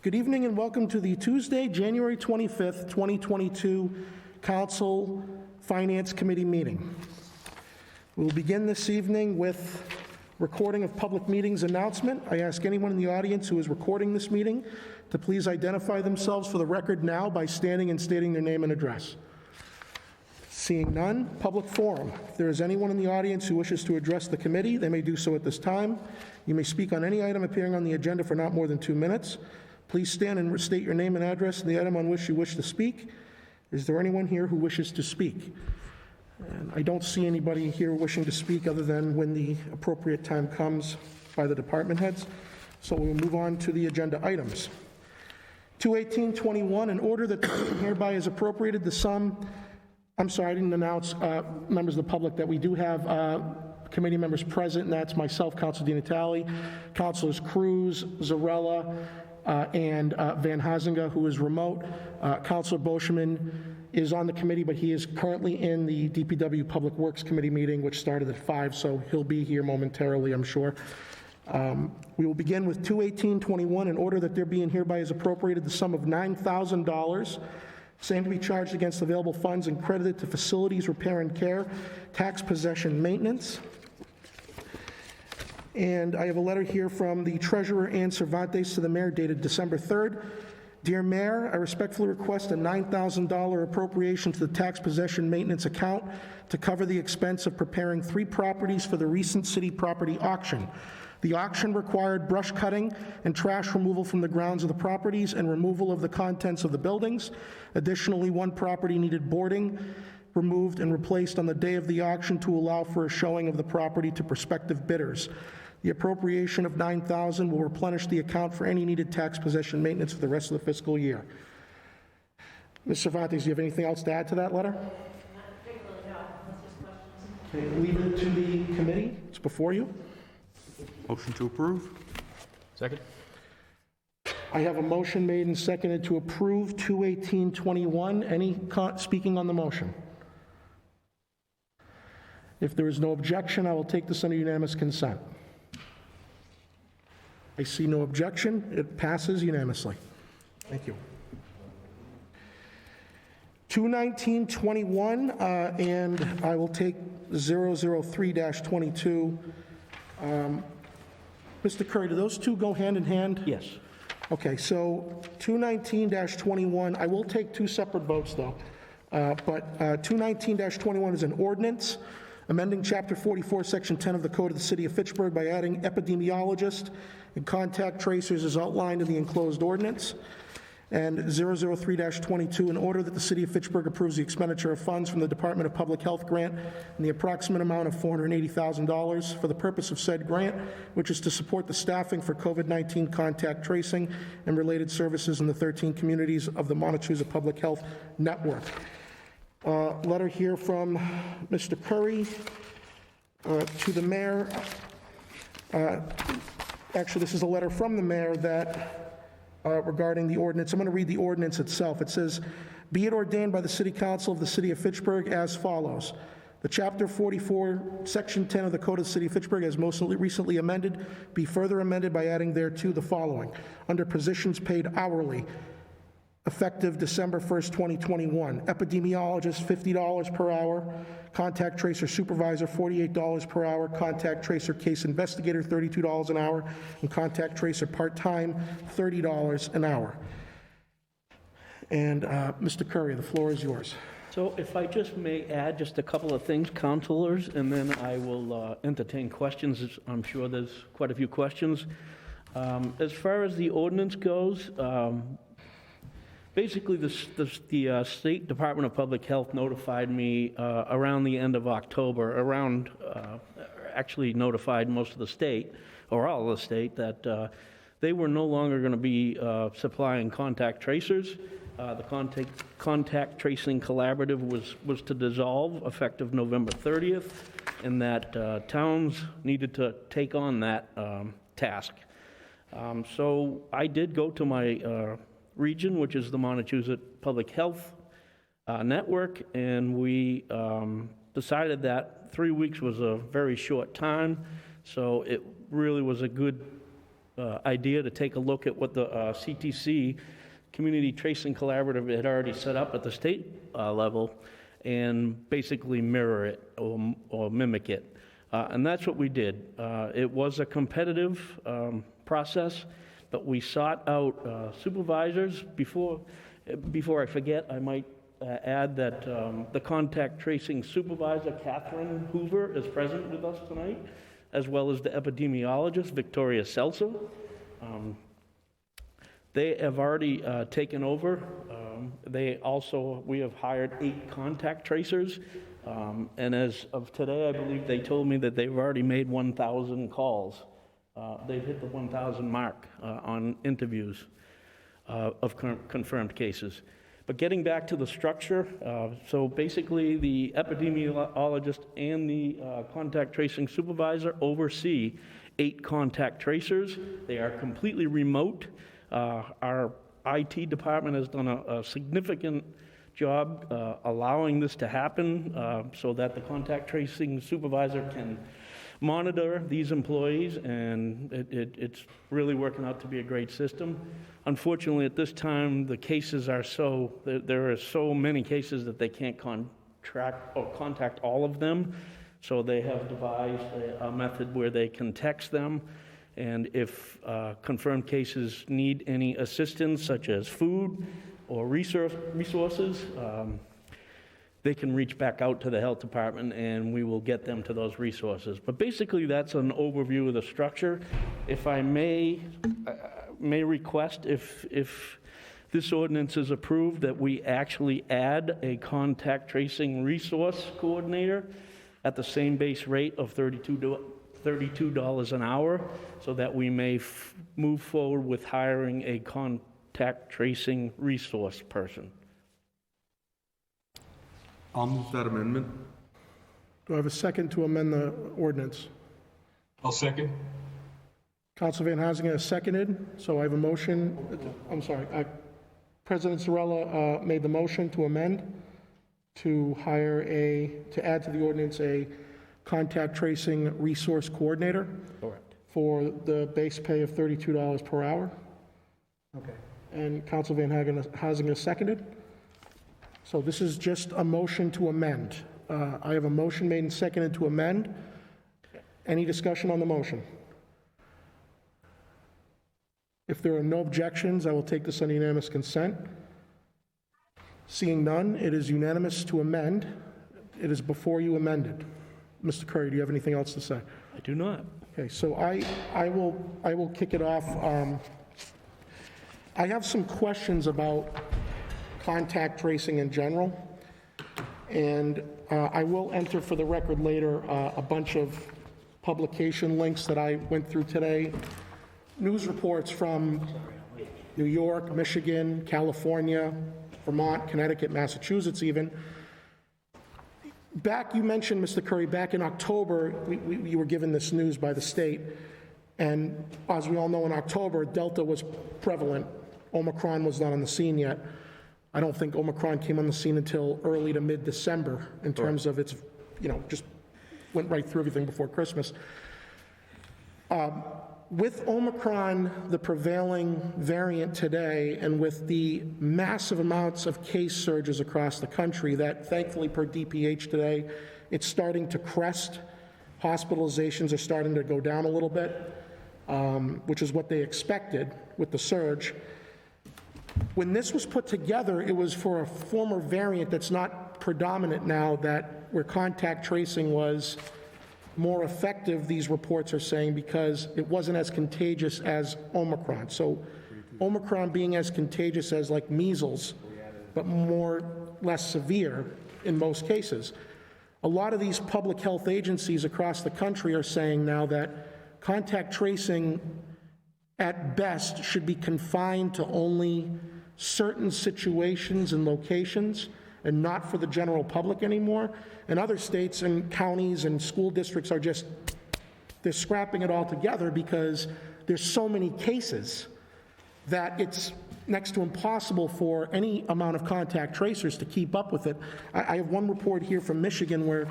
Good evening and welcome to the Tuesday, January 25th, 2022 Council Finance Committee meeting. We'll begin this evening with recording of public meetings announcement. I ask anyone in the audience who is recording this meeting to please identify themselves for the record now by standing and stating their name and address. Seeing none, public forum. If there is anyone in the audience who wishes to address the committee, they may do so at this time. You may speak on any item appearing on the agenda for not more than 2 minutes. Please stand and state your name and address and the item on which you wish to speak. Is there anyone here who wishes to speak? And I don't see anybody here wishing to speak other than when the appropriate time comes by the department heads. So we'll move on to the agenda items. 21821, in order that the meeting hereby is appropriated the sum. I'm sorry, I didn't announce, members of the public, that we do have committee members present, and that's myself, Councilor Di Natale, Councilors Cruz, Zarella, and Van Hazinga, who is remote. Councilor Boschman is on the committee, but he is currently in the DPW Public Works Committee meeting, which started at 5, so he'll be here momentarily, I'm sure. We will begin with 21821, in order that there be and hereby is appropriated the sum of $9,000, same to be charged against available funds and credited to facilities, repair and care, tax possession maintenance. And I have a letter here from the Treasurer Ann Cervantes to the Mayor dated December 3rd. Dear Mayor, I respectfully request a $9,000 appropriation to the tax possession maintenance account to cover the expense of preparing 3 properties for the recent city property auction. The auction required brush cutting and trash removal from the grounds of the properties and removal of the contents of the buildings. Additionally, 1 property needed boarding removed and replaced on the day of the auction to allow for a showing of the property to prospective bidders. The appropriation of $9,000 will replenish the account for any needed tax possession maintenance for the rest of the fiscal year. Ms. Cervantes, do you have anything else to add to that letter? Not particularly, no. Unless there's questions. Okay, leave it to the committee. It's before you. Motion to approve. Second? I have a motion made and seconded to approve 21821. Any speaking on the motion? If there is no objection, I will take this under unanimous consent. I see no objection. It passes unanimously. Thank you. 21921, and I will take 003-22. Mr. Curry, do those two go hand in hand? Yes. Okay, so 219-21, I will take 2 separate votes, though. But 219-21 is an ordinance amending Chapter 44, Section 10 of the Code of the City of Fitchburg by adding epidemiologist and contact tracers as outlined in the enclosed ordinance. And 003-22, in order that the City of Fitchburg approves the expenditure of funds from the Department of Public Health grant in the approximate amount of $480,000 for the purpose of said grant, which is to support the staffing for COVID-19 contact tracing and related services in the 13 communities of the Montezuma Public Health Network. Letter here from Mr. Curry to the mayor. Actually, this is a letter from the mayor that regarding the ordinance. I'm going to read the ordinance itself. It says, be it ordained by the City Council of the City of Fitchburg as follows. The Chapter 44, Section 10 of the Code of the City of Fitchburg, as most recently amended, be further amended by adding thereto the following. Under positions paid hourly, effective December 1st, 2021. Epidemiologist, $50 per hour. Contact tracer supervisor, $48 per hour. Contact tracer case investigator, $32 an hour. And contact tracer part-time, $30 an hour. And Mr. Curry, the floor is yours. So if I just may add just a couple of things, councilors, and then I will entertain questions. I'm sure there's quite a few questions. As far as the ordinance goes, basically, the State Department of Public Health notified me around the end of October, actually notified most of the state, or all of the state, that they were no longer going to be supplying contact tracers. The contact tracing collaborative was to dissolve effective November 30th, and that towns needed to take on that task. So I did go to my region, which is the Montezuma Public Health Network, and we decided that 3 weeks was a very short time, so it really was a good idea to take a look at what the CTC, Community Tracing Collaborative, had already set up at the state level and basically mirror it or mimic it. And that's what we did. It was a competitive process, but we sought out supervisors. Before I forget, I might add that the contact tracing supervisor, Catherine Hoover, is present with us tonight, as well as the epidemiologist, Victoria Seltzer. They have already taken over. We have hired 8 contact tracers. And as of today, I believe they told me that they've already made 1,000 calls. They've hit the 1,000 mark on interviews of confirmed cases. But getting back to the structure, so basically the epidemiologist and the contact tracing supervisor oversee 8 contact tracers. They are completely remote. Our IT department has done a significant job allowing this to happen so that the contact tracing supervisor can monitor these employees, and it's really working out to be a great system. Unfortunately, at this time, the cases are there are so many cases that they can't contact all of them, so they have devised a method where they can text them, and if confirmed cases need any assistance, such as food or resources, they can reach back out to the health department and we will get them to those resources. But basically, that's an overview of the structure. If I may request, if this ordinance is approved, that we actually add a contact tracing resource coordinator at the same base rate of $32 an hour, so that we may move forward with hiring a contact tracing resource person. I'll move that amendment. Do I have a second to amend the ordinance? I'll second. Counsel Van Haasingen has seconded, so I have a motion. I'm sorry, President Zarella made the motion to amend, to add to the ordinance a contact tracing resource coordinator. Correct. For the base pay of $32 per hour. Okay. And Counsel Van Haasingen seconded. So this is just a motion to amend. I have a motion made and seconded to amend. Any discussion on the motion? If there are no objections, I will take this on unanimous consent. Seeing none, it is unanimous to amend. It is before you amended. Mr. Curry, do you have anything else to say? I do not. Okay, so I will kick it off. I have some questions about contact tracing in general, and I will enter for the record later a bunch of publication links that I went through today, news reports from New York, Michigan, California, Vermont, Connecticut, Massachusetts even. You mentioned, Mr. Curry, back in October, you were given this news by the state, and as we all know, in October, Delta was prevalent. Omicron was not on the scene yet. I don't think Omicron came on the scene until early to mid-December in terms of its, just went right through everything before Christmas. With Omicron, the prevailing variant today, and with the massive amounts of case surges across the country that, thankfully, per DPH today, it's starting to crest. Hospitalizations are starting to go down a little bit, which is what they expected with the surge. When this was put together, it was for a former variant that's not predominant now, where contact tracing was more effective, these reports are saying, because it wasn't as contagious as Omicron. So Omicron being as contagious as like measles, but less severe in most cases. A lot of these public health agencies across the country are saying now that contact tracing at best should be confined to only certain situations and locations and not for the general public anymore. And other states and counties and school districts they're scrapping it all together because there's so many cases that it's next to impossible for any amount of contact tracers to keep up with it. I have one report here from Michigan where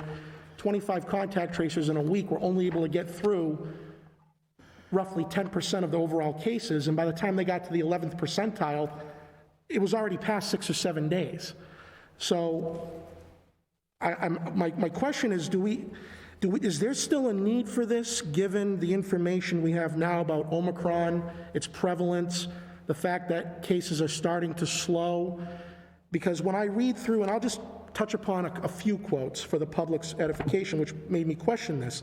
25 contact tracers in a week were only able to get through roughly 10% of the overall cases, and by the time they got to the 11th percentile, it was already past 6 or 7 days. So my question is, is there still a need for this, given the information we have now about Omicron, its prevalence, the fact that cases are starting to slow? Because when I read through, and I'll just touch upon a few quotes for the public's edification, which made me question this.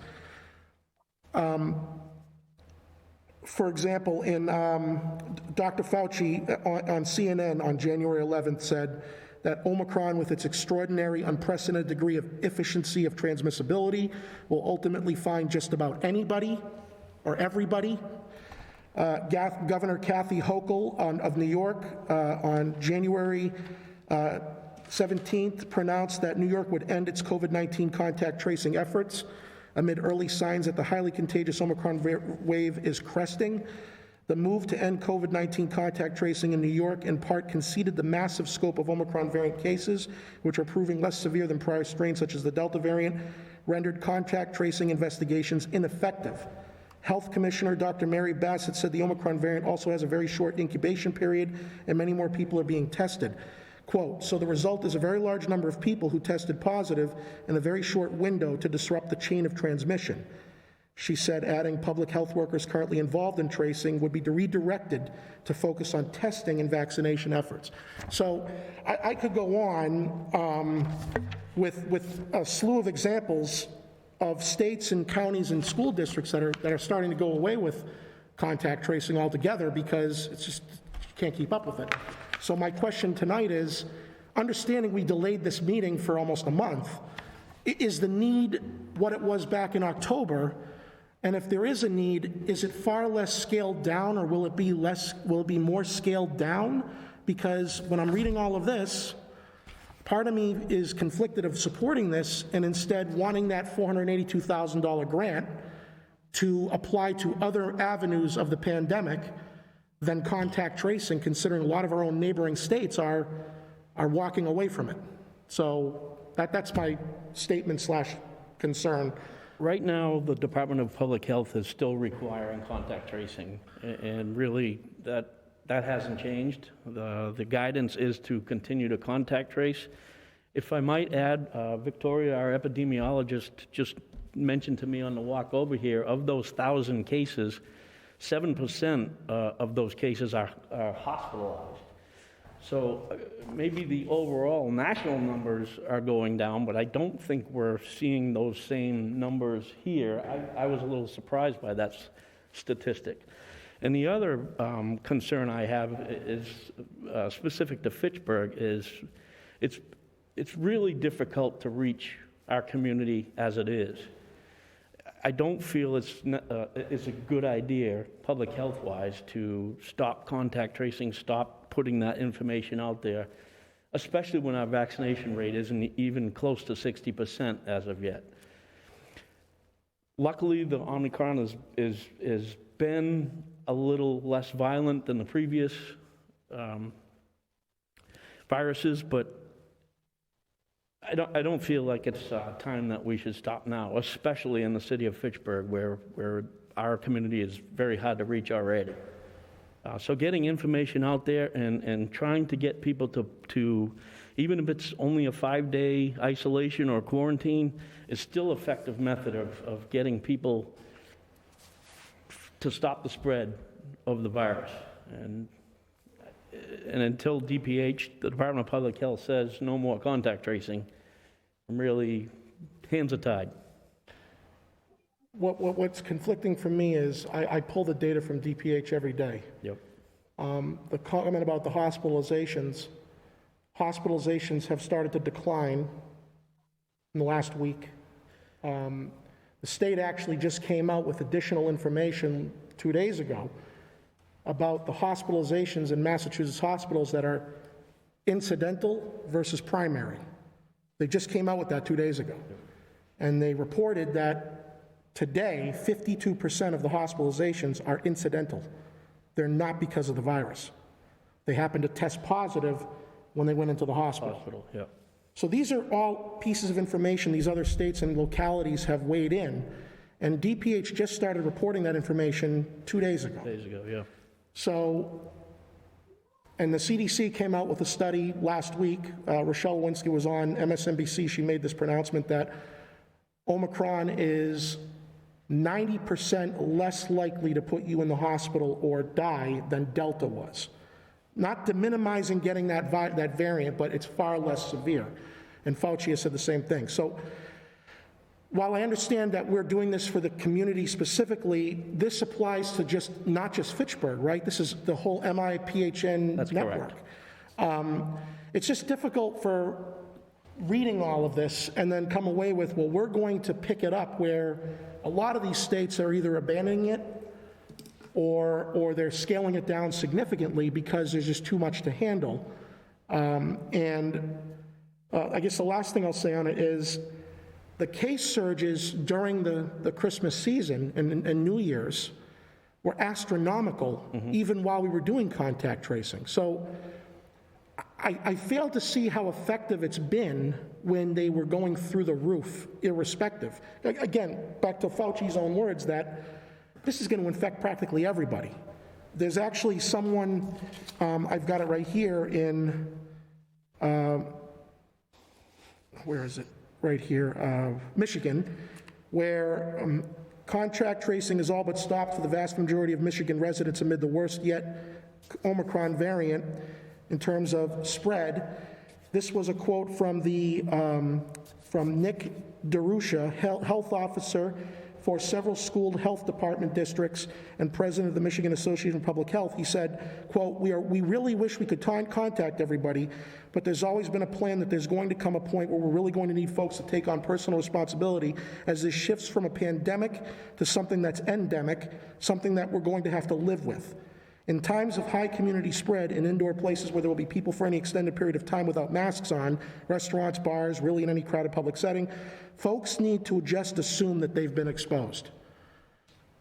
For example, in Dr. Fauci on CNN on January 11th said that Omicron, with its extraordinary, unprecedented degree of efficiency of transmissibility, will ultimately find just about anybody or everybody. Governor Kathy Hochul of New York on January 17th pronounced that New York would end its COVID-19 contact tracing efforts amid early signs that the highly contagious Omicron wave is cresting. The move to end COVID-19 contact tracing in New York in part conceded the massive scope of Omicron variant cases, which are proving less severe than prior strains such as the Delta variant, rendered contact tracing investigations ineffective. Health Commissioner Dr. Mary Bassett said the Omicron variant also has a very short incubation period and many more people are being tested. Quote, so the result is a very large number of people who tested positive in a very short window to disrupt the chain of transmission. She said, adding public health workers currently involved in tracing would be redirected to focus on testing and vaccination efforts. So I could go on with a slew of examples of states and counties and school districts that are starting to go away with contact tracing altogether because it's just, you can't keep up with it. So my question tonight is, understanding we delayed this meeting for almost a month, is the need what it was back in October? And if there is a need, is it far less scaled down, or will it be more scaled down? Because when I'm reading all of this, part of me is conflicted of supporting this and instead wanting that $482,000 grant to apply to other avenues of the pandemic than contact tracing, considering a lot of our own neighboring states are walking away from it. So that's my statement / concern. Right now, the Department of Public Health is still requiring contact tracing, and really, that hasn't changed. The guidance is to continue to contact trace. If I might add, Victoria, our epidemiologist, just mentioned to me on the walk over here, of those 1,000 cases, 7% of those cases are hospitalized. So maybe the overall national numbers are going down, but I don't think we're seeing those same numbers here. I was a little surprised by that statistic. And the other concern I have is specific to Fitchburg, is it's really difficult to reach our community as it is. I don't feel it's a good idea, public health-wise, to stop contact tracing, stop putting that information out there, especially when our vaccination rate isn't even close to 60% as of yet. Luckily, the Omicron is been a little less violent than the previous viruses, but I don't feel like it's time that we should stop now, especially in the city of Fitchburg, where our community is very hard to reach already. So getting information out there and trying to get people to, even if it's only a 5-day isolation or quarantine, is still an effective method of getting people to stop the spread of the virus. And until DPH, the Department of Public Health, says no more contact tracing, I'm really, hands are tied. What's conflicting for me is I pull the data from DPH every day. Yep. The comment about the hospitalizations have started to decline in the last week. The state actually just came out with additional information 2 days ago about the hospitalizations in Massachusetts hospitals that are incidental versus primary. They just came out with that 2 days ago. And they reported that today, 52% of the hospitalizations are incidental. They're not because of the virus. They happen to test positive when they went into the hospital. Yeah. So these are all pieces of information these other states and localities have weighed in. And DPH just started reporting that information 2 days ago. Days ago, yeah. So, and the CDC came out with a study last week. Rochelle Lewinsky was on MSNBC. She made this pronouncement that Omicron is 90% less likely to put you in the hospital or die than Delta was. Not to minimizing getting that variant, but it's far less severe. And Fauci has said the same thing. So while I understand that we're doing this for the community specifically, this applies to not just Fitchburg, right? This is the whole MIPHN That's network. correct. It's just difficult for reading all of this and then come away with, well, we're going to pick it up, where a lot of these states are either abandoning it or they're scaling it down significantly because there's just too much to handle. I guess the last thing I'll say on it is the case surges during the Christmas season and New Year's were astronomical, even while we were doing contact tracing. So I fail to see how effective it's been when they were going through the roof, irrespective. Again, back to Fauci's own words, that this is going to infect practically everybody. There's actually someone, I've got it right here in, where is it? Right here, Michigan, where contact tracing is all but stopped for the vast majority of Michigan residents amid the worst yet Omicron variant in terms of spread. This was a quote from from Nick DeRusha, health officer for several school health department districts and president of the Michigan Association of Public Health. He said, quote, we really wish we could contact everybody, but there's always been a plan that there's going to come a point where we're really going to need folks to take on personal responsibility as this shifts from a pandemic to something that's endemic, something that we're going to have to live with. In times of high community spread in indoor places where there will be people for any extended period of time without masks on, restaurants, bars, really in any crowded public setting, folks need to just assume that they've been exposed.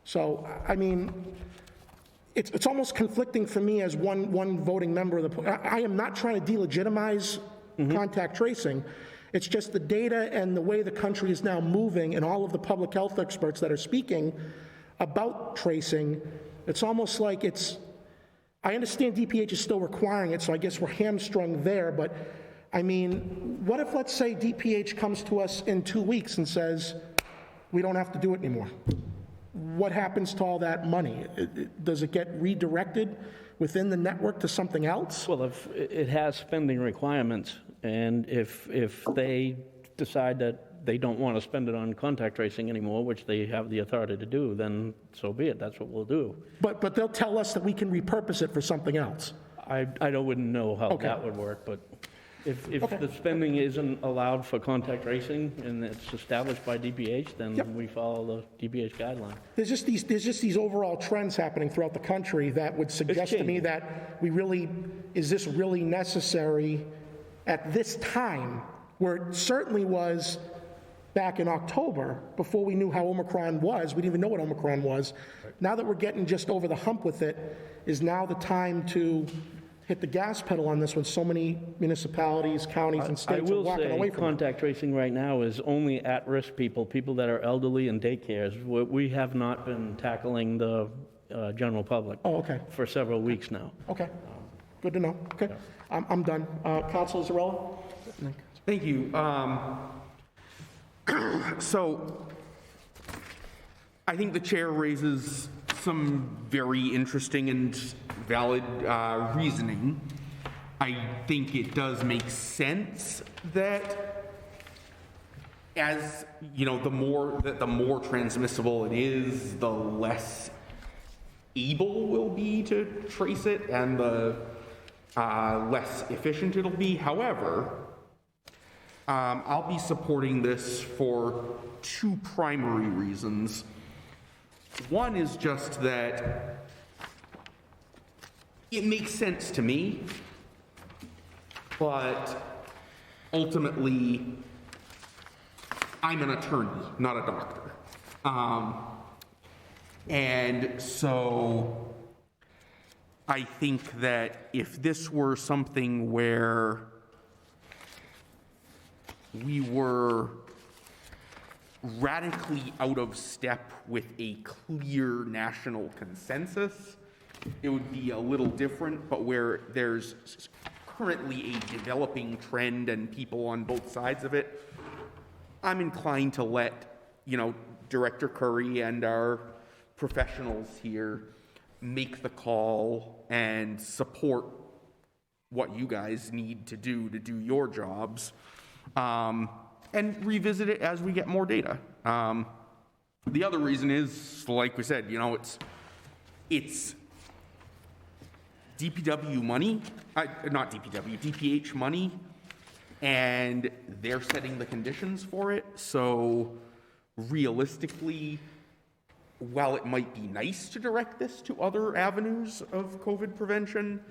So, I mean, it's almost conflicting for me as one voting member of the, I am not trying to delegitimize contact tracing. It's just the data and the way the country is now moving and all of the public health experts that are speaking about tracing, it's almost like I understand DPH is still requiring it, so I guess we're hamstrung there, but I mean, what if, let's say, DPH comes to us in 2 weeks and says, we don't have to do it anymore? What happens to all that money? Does it get redirected within the network to something else? Well, if it has spending requirements, and if they decide that they don't want to spend it on contact tracing anymore, which they have the authority to do, then so be it. That's what we'll do. But they'll tell us that we can repurpose it for something else. I wouldn't know how that would work, but if the spending isn't allowed for contact tracing and it's established by DPH, then we follow the DPH guideline. There's just these overall trends happening throughout the country that would suggest to me that is this really necessary at this time, where it certainly was back in October, before we knew how Omicron was. We didn't even know what Omicron was. Now that we're getting just over the hump with it, is now the time to hit the gas pedal on this when so many municipalities, counties, and states are walking away I will say from it. contact tracing right now is only at-risk people that are elderly and daycares. We have not been tackling the general public Oh, okay, for several weeks now. okay. Good to know. Okay, I'm done. Councilor Zarella? Thank you. So I think the chair raises some very interesting and valid reasoning. I think it does make sense that, as you know, the more transmissible it is, the less able we'll be to trace it, and the less efficient it'll be. However, I'll be supporting this for two primary reasons. One is just that it makes sense to me, but ultimately, I'm an attorney, not a doctor. And so I think that if this were something where we were radically out of step with a clear national consensus, it would be a little different, but where there's currently a developing trend and people on both sides of it, I'm inclined to let, Director Curry and our professionals here make the call and support what you guys need to do your jobs, and revisit it as we get more data. The other reason is, like we said, it's DPW money, not DPW, DPH money, and they're setting the conditions for it. So realistically, while it might be nice to direct this to other avenues of COVID prevention,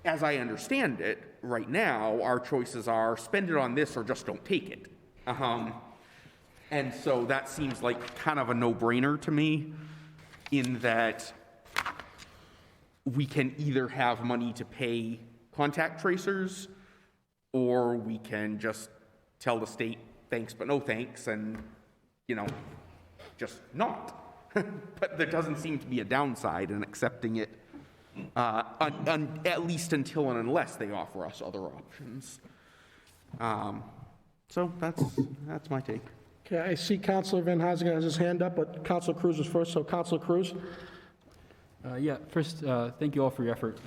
as I understand it, right now, our choices are spend it on this or just don't take it. And so that seems like kind of a no-brainer to me, in that we can either have money to pay contact tracers, or we can just tell the state thanks but no thanks and, just not. But there doesn't seem to be a downside in accepting it, at least until and unless they offer us other options. So that's my take. Okay, I see Councilor Van Haasingen has his hand up, but Councilor Cruz is first, so Councilor Cruz. First, thank you all for your effort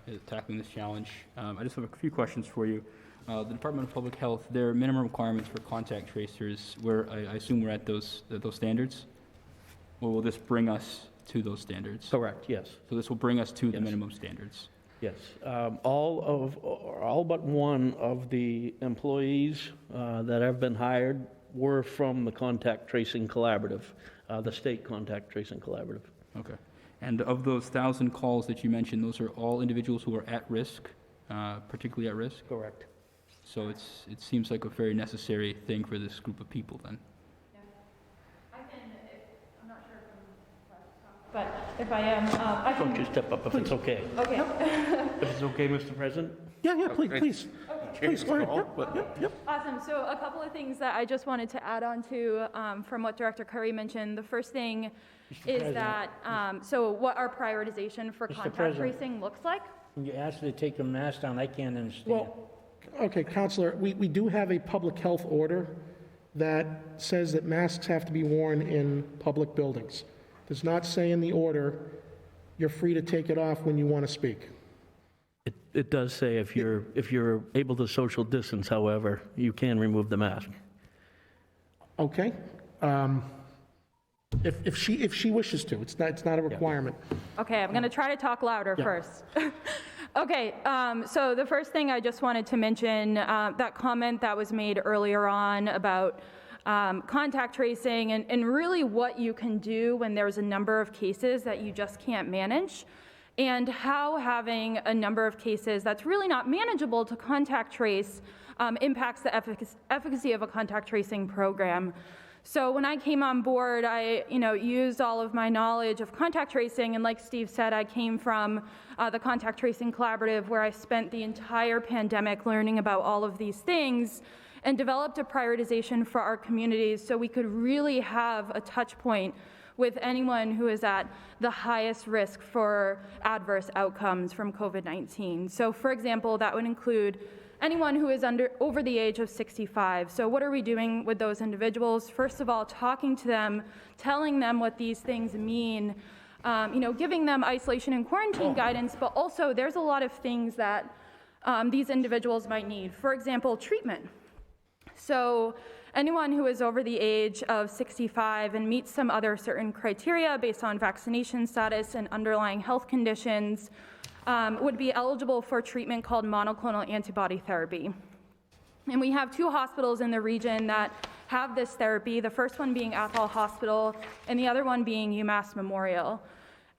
at tackling this challenge. I just have a few questions for you. The Department of Public Health, their minimum requirements for contact tracers, where I assume we're at those standards? Or will this bring us to those standards? Correct, yes. So this will bring us to the Yes. minimum standards? Yes. All but one of the employees that have been hired were from the Contact Tracing Collaborative, the state Contact Tracing Collaborative. Okay. And of those 1,000 calls that you mentioned, those are all individuals who are at risk, particularly at risk? Correct. So it seems like a very necessary thing for this group of people then. I'm not sure but if I am, I Don't can, you step up if it's okay. okay. If it's okay, Mr. President? Yeah, please. Please, go ahead. Yep. Awesome. So a couple of things that I just wanted to add on to from what Director Curry mentioned. The first thing is that, so what our prioritization for contact President. tracing looks like. When you ask me to take the mask down, I can't understand. Well, okay, Counselor, we do have a public health order that says that masks have to be worn in public buildings. Does not say in the order, you're free to take it off when you want to speak. It does say if you're able to social distance, however, you can remove the mask. Okay? If she wishes to, it's not a requirement. Okay, I'm going to try to talk louder first. Okay, so the first thing I just wanted to mention, that comment that was made earlier on about contact tracing and really what you can do when there's a number of cases that you just can't manage, and how having a number of cases that's really not manageable to contact trace impacts the efficacy of a contact tracing program. So when I came on board, I used all of my knowledge of contact tracing, and like Steve said, I came from the Contact Tracing Collaborative, where I spent the entire pandemic learning about all of these things and developed a prioritization for our communities so we could really have a touch point with anyone who is at the highest risk for adverse outcomes from COVID-19. So for example, that would include anyone who is over the age of 65. So what are we doing with those individuals? First of all, talking to them, telling them what these things mean, giving them isolation and quarantine guidance, but also there's a lot of things that these individuals might need. For example, treatment. So anyone who is over the age of 65 and meets some other certain criteria based on vaccination status and underlying health conditions would be eligible for treatment called monoclonal antibody therapy. And we have 2 hospitals in the region that have this therapy, the first one being Athol Hospital and the other one being UMass Memorial.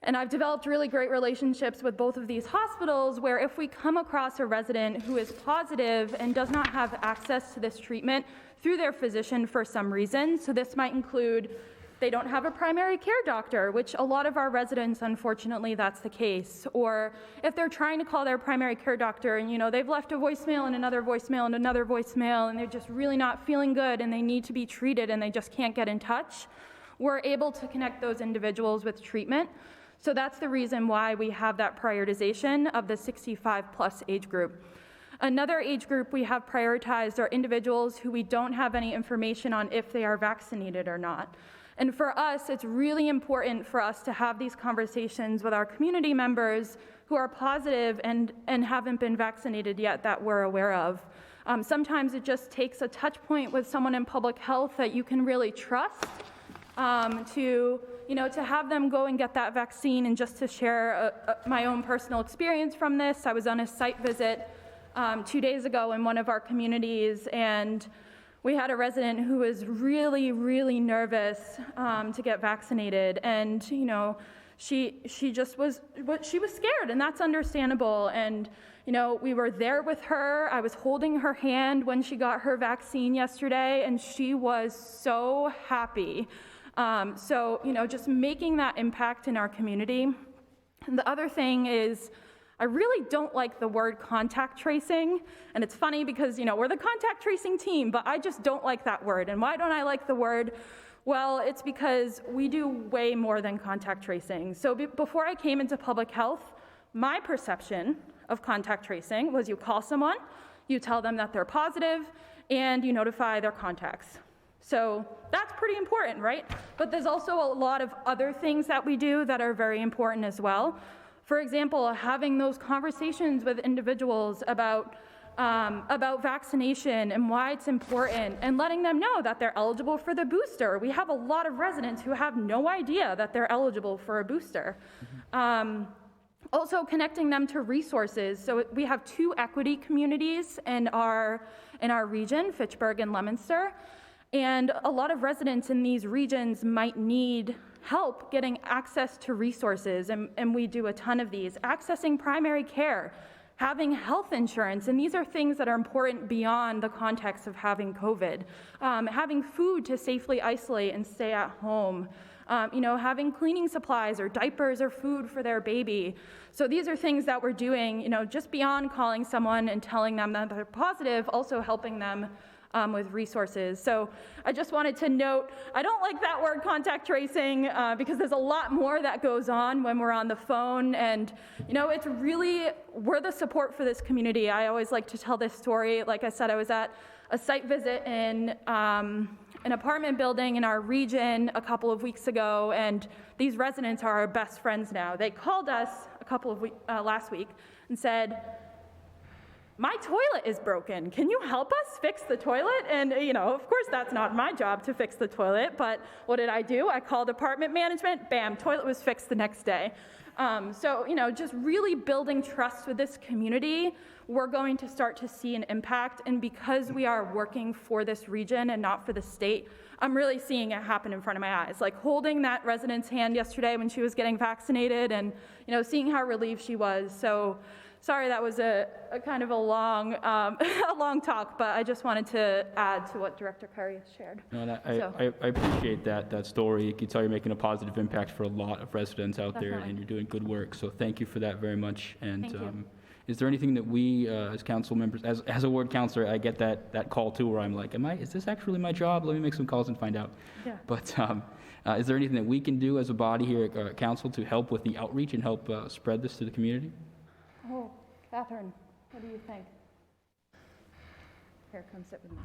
And I've developed really great relationships with both of these hospitals where if we come across a resident who is positive and does not have access to this treatment through their physician for some reason, so this might include they don't have a primary care doctor, which a lot of our residents, unfortunately, that's the case. Or if they're trying to call their primary care doctor and, they've left a voicemail and another voicemail and another voicemail, and they're just really not feeling good and they need to be treated and they just can't get in touch, we're able to connect those individuals with treatment. So that's the reason why we have that prioritization of the 65+ age group. Another age group we have prioritized are individuals who we don't have any information on if they are vaccinated or not. And for us, it's really important for us to have these conversations with our community members who are positive and haven't been vaccinated yet that we're aware of. Sometimes it just takes a touch point with someone in public health that you can really trust to have them go and get that vaccine. And just to share my own personal experience from this, I was on a site visit 2 days ago in one of our communities, and we had a resident who was really, really nervous to get vaccinated, and she was scared, and that's understandable. And we were there with her. I was holding her hand when she got her vaccine yesterday, and she was so happy. Just making that impact in our community. And the other thing is, I really don't like the word contact tracing, and it's funny because, we're the contact tracing team, but I just don't like that word. And why don't I like the word? Well, it's because we do way more than contact tracing. So before I came into public health, my perception of contact tracing was you call someone, you tell them that they're positive, and you notify their contacts. So that's pretty important, right? But there's also a lot of other things that we do that are very important as well. For example, having those conversations with individuals about vaccination and why it's important, and letting them know that they're eligible for the booster. We have a lot of residents who have no idea that they're eligible for a booster. Also connecting them to resources. So we have 2 equity communities in our region, Fitchburg and Leominster. And a lot of residents in these regions might need help getting access to resources, and we do a ton of these. Accessing primary care, having health insurance, and these are things that are important beyond the context of having COVID. Having food to safely isolate and stay at home. Having cleaning supplies or diapers or food for their baby. So these are things that we're doing, just beyond calling someone and telling them that they're positive, also helping them with resources. So I just wanted to note, I don't like that word contact tracing because there's a lot more that goes on when we're on the phone, and it's really, we're the support for this community. I always like to tell this story. Like I said, I was at a site visit in an apartment building in our region a couple of weeks ago, and these residents are our best friends now. They called us last week and said, "My toilet is broken. Can you help us fix the toilet?" And, of course, that's not my job to fix the toilet, but what did I do? I called apartment management, bam, toilet was fixed the next day. Just really building trust with this community, we're going to start to see an impact. And because we are working for this region and not for the state, I'm really seeing it happen in front of my eyes. Like holding that resident's hand yesterday when she was getting vaccinated and, seeing how relieved she was. So sorry, that was a kind of a long, a long talk, but I just wanted to add to what Director Curry has shared. No, I appreciate that story. You can tell you're making a positive impact for a lot of residents out there, Definitely. and you're doing good work. So thank you for that very much. And Thank you. is there anything that we, as council members, as a ward councilor, I get that call too, where I'm like, is this actually my job? Let me make some calls and find out. Yeah. But is there anything that we can do as a body here at council to help with the outreach and help spread this to the community? Oh, Catherine, what do you think? Here, come sit with me.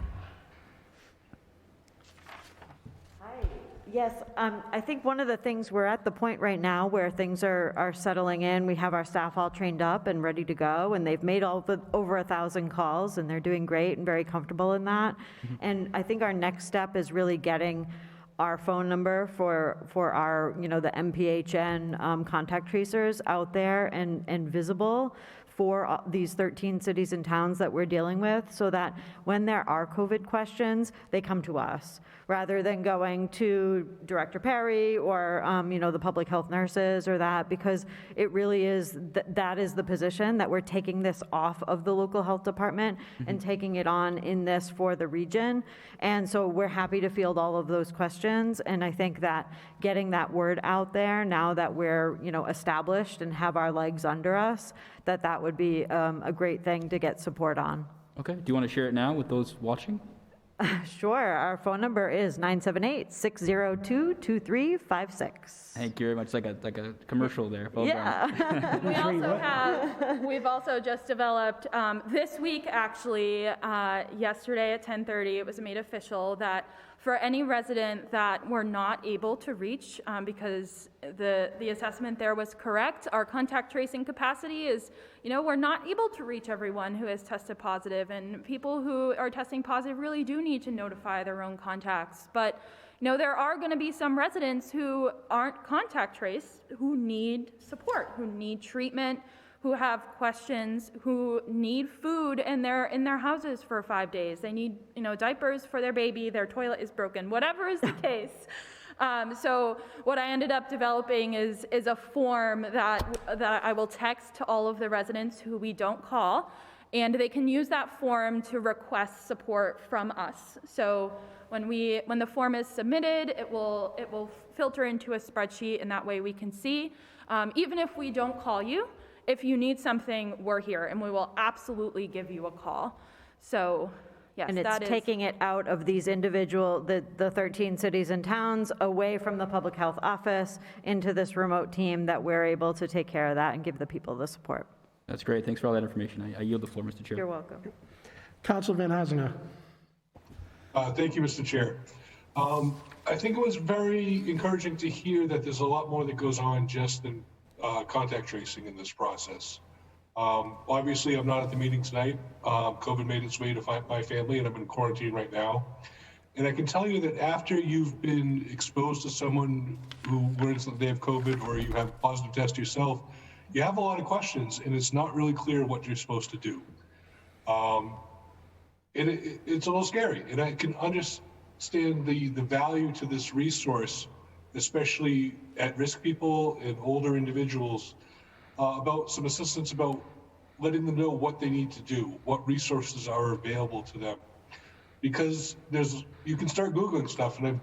Yes, I think one of the things, we're at the point right now where things are settling in. We have our staff all trained up and ready to go, and they've made over 1,000 calls, and they're doing great and very comfortable in that. And I think our next step is really getting our phone number for our, the MPHN contact tracers out there and visible for these 13 cities and towns that we're dealing with, so that when there are COVID questions, they come to us, rather than going to Director Perry or, the public health nurses or that, because it really is, that is the position that we're taking this off of the local health department and taking it on in this for the region. And so we're happy to field all of those questions. locations. And I think that getting that word out there, now that we're, established and have our legs under us, that would be a great thing to get support on. Okay, do you want to share it now with those watching? Sure, our phone number is 978-602-2356. Thank you very much. Like a commercial there. Above ground. Yeah. We've also just developed, this week actually, yesterday at 10:30, it was made official that for any resident that we're not able to reach, because the assessment there was correct, our contact tracing capacity is, we're not able to reach everyone who has tested positive, and people who are testing positive really do need to notify their own contacts. But there are going to be some residents who aren't contact traced, who need support, who need treatment, who have questions, who need food, and they're in their houses for 5 days. They need, diapers for their baby, their toilet is broken, whatever is the case. So what I ended up developing is a form that I will text to all of the residents who we don't call, and they can use that form to request support from us. So when the form is submitted, it will filter into a spreadsheet, and that way we can see. Even if we don't call you, if you need something, we're here, and we will absolutely give you a call. So, yes, And that it's is. taking it out of these the 13 cities and towns, away from the public health office, into this remote team that we're able to take care of that and give the people the support. That's great. Thanks for all that information. I yield the floor, Mr. Chair. You're welcome. Council Van Hazinga. Thank you, Mr. Chair. I think it was very encouraging to hear that there's a lot more that goes on just than contact tracing in this process. Obviously, I'm not at the meeting tonight. COVID made its way to my family, and I'm in quarantine right now. And I can tell you that after you've been exposed to someone who, for instance, they have COVID, or you have a positive test yourself, you have a lot of questions, and it's not really clear what you're supposed to do. It's a little scary, and I can understand the value to this resource, especially at-risk people and older individuals, about some assistance about letting them know what they need to do, what resources are available to them. Because you can start Googling stuff, and I've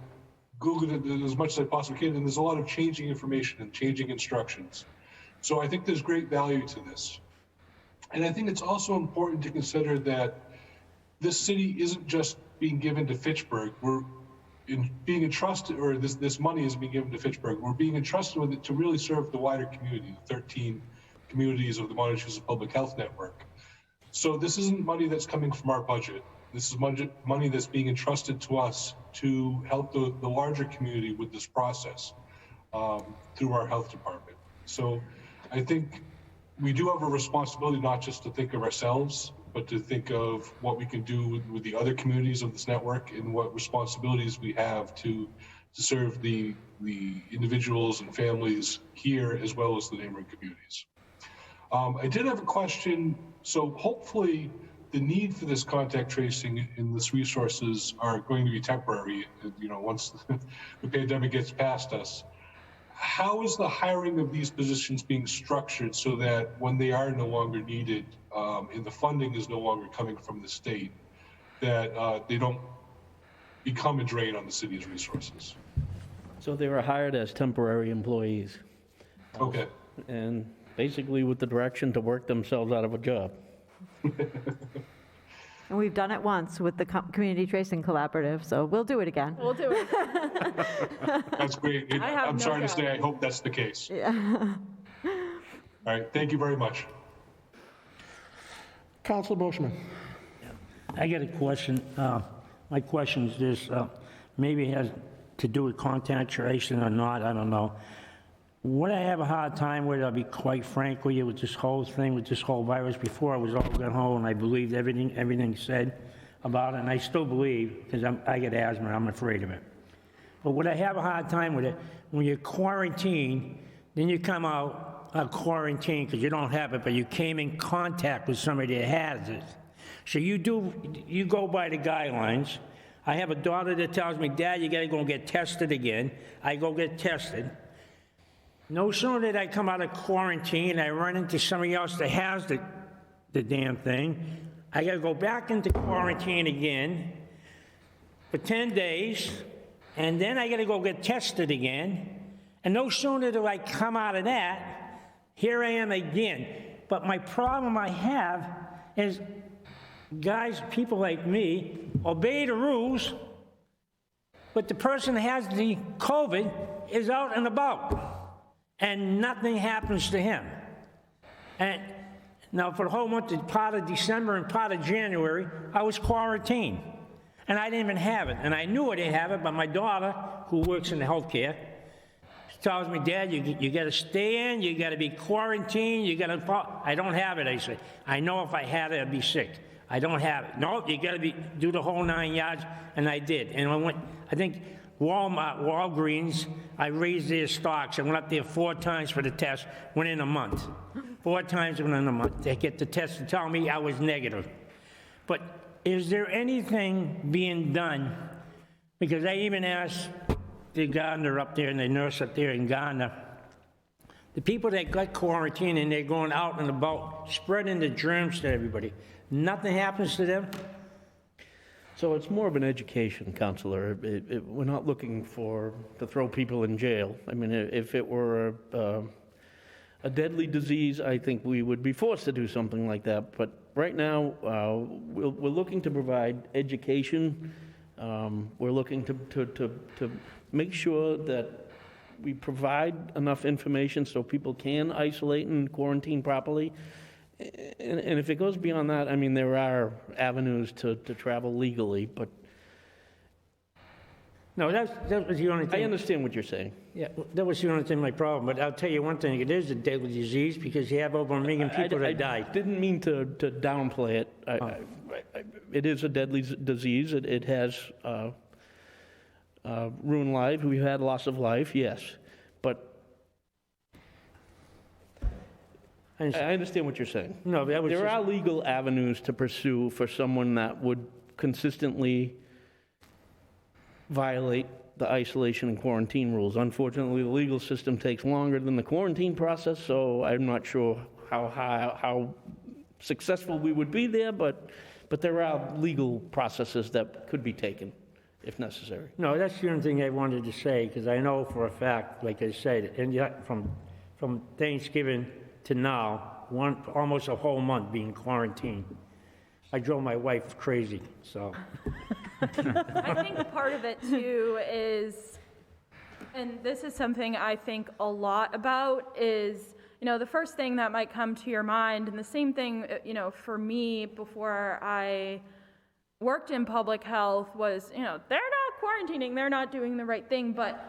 Googled it as much as I possibly can, and there's a lot of changing information and changing instructions. So I think there's great value to this. And I think it's also important to consider that this city isn't just being given to Fitchburg. We're being entrusted, or this money is being given to Fitchburg. We're being entrusted with it to really serve the wider community, the 13 communities of the Massachusetts Public Health Network. So this isn't money that's coming from our budget. This is money that's being entrusted to us to help the larger community with this process through our health department. So I think we do have a responsibility not just to think of ourselves, but to think of what we can do with the other communities of this network, and what responsibilities we have to serve the individuals and families here, as well as the neighboring communities. I did have a question. So hopefully the need for this contact tracing and this resources are going to be temporary, once the pandemic gets past us. How is the hiring of these positions being structured so that when they are no longer needed, and the funding is no longer coming from the state, that they don't become a drain on the city's resources? So they were hired as temporary employees, Okay. and basically with the direction to work themselves out of a job. And we've done it once with the Community Tracing Collaborative, so we'll do it again. We'll do it. That's great. I have I'm no sorry to doubt. say, I hope that's the case. Yeah. All right. Thank you very much. Council Boschman. I got a question. My question is this, maybe it has to do with contact tracing or not, I don't know. What I have a hard time with, I'll be quite frank with you, with this whole thing, with this whole virus, before I was all gun ho and I believed everything said about it, and I still believe, because I get asthma, I'm afraid of it. But what I have a hard time with it, when you're quarantined, then you come out quarantined because you don't have it, but you came in contact with somebody that has it. So you go by the guidelines. I have a daughter that tells me, Dad, you gotta go and get tested again. I go get tested. No sooner did I come out of quarantine, I run into somebody else that has the damn thing. I gotta go back into quarantine again for 10 days, and then I gotta go get tested again, and no sooner do I come out of that, here I am again. But my problem I have is, guys, people like me, obey the rules, but the person that has the COVID is out and about, and nothing happens to him. And now, for the whole month, part of December and part of January, I was quarantined, and I didn't even have it. And I knew I didn't have it, but my daughter, who works in the healthcare, tells me, Dad, you got to stay in, you got to be quarantined, you got to. I don't have it. I say, I know if I had it, I'd be sick. I don't have it. No, you got to do the whole 9 yards, and I did. And I went. I think Walgreens, I raised their stocks. I went up there 4 times for the test. Went in a month. 4 times within a month. They get the test to tell me I was negative. But is there anything being done? Because I even asked the gardener up there and the nurse up there in Gardner, the people that got quarantined and they're going out and about spreading the germs to everybody, nothing happens to them? So it's more of an education, Counselor. We're not looking to throw people in jail. I mean, if it were a deadly disease, I think we would be forced to do something like that. But right now, we're looking to provide education. We're looking to make sure that we provide enough information so people can isolate and quarantine properly. And if it goes beyond that, I mean, there are avenues to travel legally, but... No, that was the only thing. I understand what you're saying. Yeah, that was the only thing, my problem. But I'll tell you one thing, it is a deadly disease because you have over 1 million people that died. I didn't mean to downplay it. It is a deadly disease. It has ruined life. We've had loss of life, yes. But I understand what you're saying. No, that was There are legal avenues to pursue for someone that would consistently violate the isolation and quarantine rules. Unfortunately, the legal system takes longer than the quarantine process, so I'm not sure how successful we would be there, but there are legal processes that could be taken if necessary. No, that's the only thing I wanted to say, because I know for a fact, like I said, and yet from Thanksgiving to now, almost a whole month being quarantined. I drove my wife crazy, so. I think part of it too is, and this is something I think a lot about, is, the first thing that might come to your mind, and the same thing, for me before I worked in public health was, they're not quarantining, they're not doing the right thing, but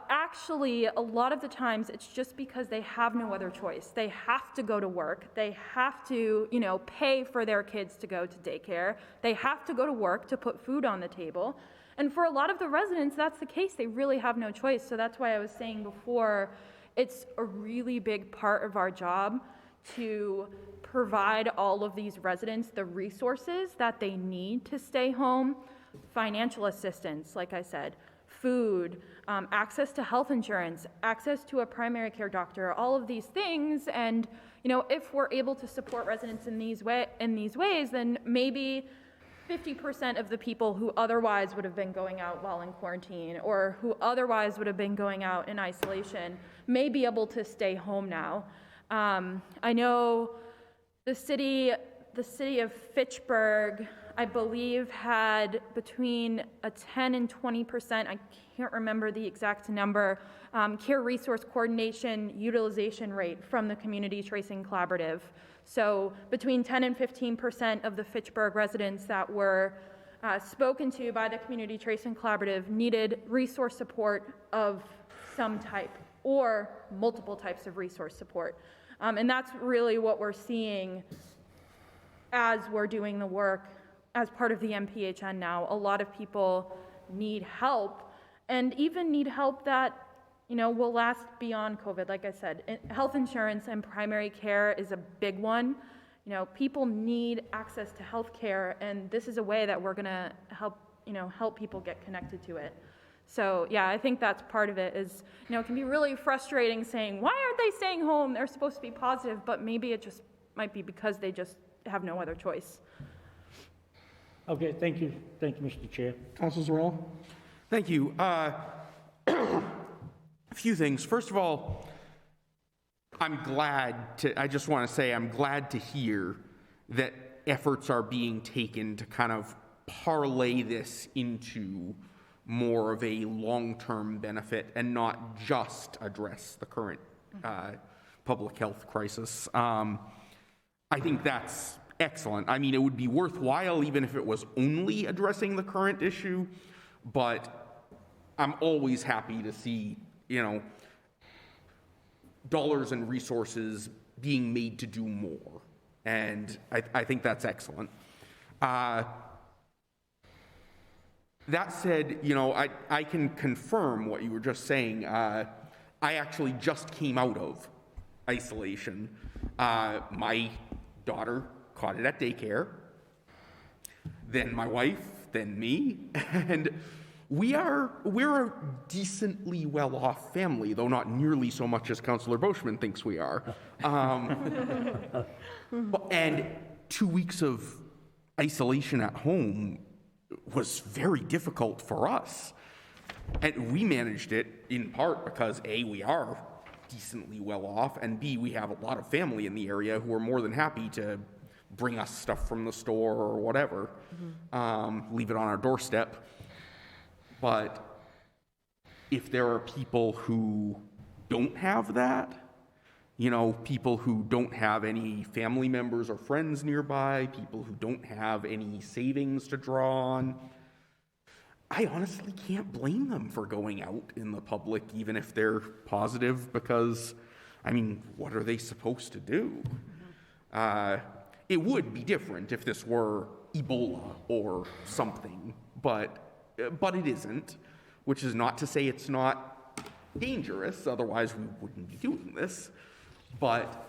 actually a lot of the times it's just because they have no other choice. They have to go to work. They have to, pay for their kids to go to daycare. They have to go to work to put food on the table. And for a lot of the residents, that's the case. They really have no choice. So that's why I was saying before, it's a really big part of our job to provide all of these residents the resources that they need to stay home. Financial assistance, like I said, food, access to health insurance, access to a primary care doctor, all of these things. And, if we're able to support residents in these ways, then maybe 50% of the people who otherwise would have been going out while in quarantine or who otherwise would have been going out in isolation may be able to stay home now. I know the city of Fitchburg, I believe, had between a 10 and 20%, I can't remember the exact number, care resource coordination utilization rate from the Community Tracing Collaborative. So between 10 and 15% of the Fitchburg residents that were spoken to by the Community Tracing Collaborative needed resource support of some type or multiple types of resource support. And that's really what we're seeing as we're doing the work as part of the MPHN now. A lot of people need help, and even need help that, will last beyond COVID. Like I said, health insurance and primary care is a big one. People need access to health care, and this is a way that we're gonna help people get connected to it. So yeah, I think that's part of it is, it can be really frustrating saying, why aren't they staying home? They're supposed to be positive, but maybe it just might be because they just have no other choice. Okay, thank you, Mr. Chair. Councilor Zarella? Thank you. A few things. First of all, I just want to say I'm glad to hear that efforts are being taken to kind of parlay this into more of a long-term benefit and not just address the current public health crisis. I think that's excellent. I mean, it would be worthwhile even if it was only addressing the current issue, but I'm always happy to see, dollars and resources being made to do more. And I think that's excellent. That said, I can confirm what you were just saying. I actually just came out of isolation. My daughter caught it at daycare, then my wife, then me, and we're a decently well-off family, though not nearly so much as Councillor Boschman thinks we are. And 2 weeks of isolation at home was very difficult for us. And we managed it in part because A, we are decently well off, and B, we have a lot of family in the area who are more than happy to bring us stuff from the store or whatever, leave it on our doorstep. But if there are people who don't have that, people who don't have any family members or friends nearby, people who don't have any savings to draw on, I honestly can't blame them for going out in the public, even if they're positive, because, what are they supposed to do? It would be different if this were Ebola or something, but it isn't, which is not to say it's not dangerous, otherwise we wouldn't be doing this, but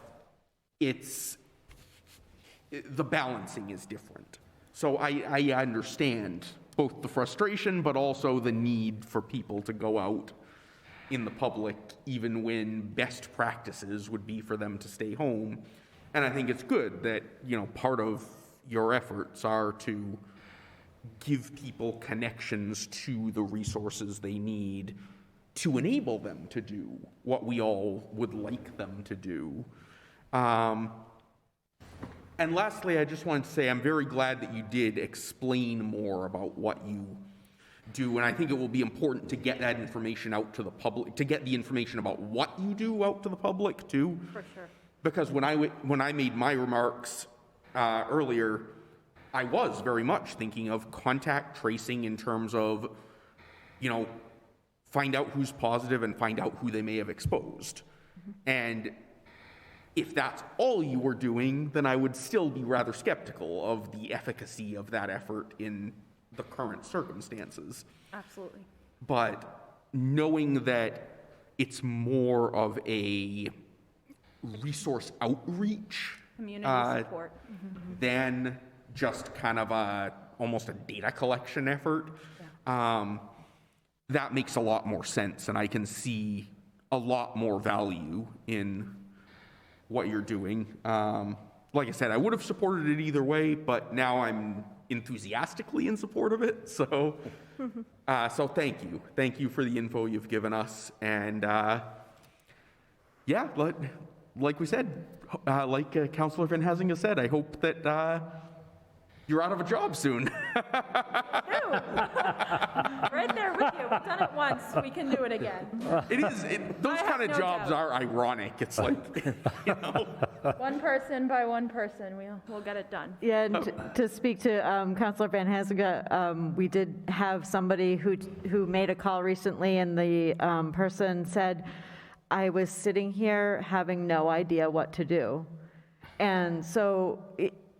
the balancing is different. So I understand both the frustration, but also the need for people to go out in the public, even when best practices would be for them to stay home. And I think it's good that, part of your efforts are to give people connections to the resources they need to enable them to do what we all would like them to do. And lastly, I just wanted to say I'm very glad that you did explain more about what you do, and I think it will be important to get that information out to the public, to get the information about what you do out to the public too. For sure. Because when I made my remarks earlier, I was very much thinking of contact tracing in terms of, find out who's positive and find out who they may have exposed. And if that's all you were doing, then I would still be rather skeptical of the efficacy of that effort in the current circumstances. Absolutely. But knowing that it's more of a resource outreach Community support. than just kind of almost a data collection effort, that makes a lot more sense, and I can see a lot more value in what you're doing. Like I said, I would have supported it either way, but now I'm enthusiastically in support of it. So, so thank you. Thank you for the info you've given us. And like we said, like Councillor Van Hazinga said, I hope that you're out of a job soon. Right there with you. We've done it once. We can do it again. Those kind of no jobs doubt. are ironic. It's like, One person by one person, we'll get it done. Yeah, and to speak to Councillor Van Hazinga, we did have somebody who made a call recently, and the person said, I was sitting here having no idea what to do. And so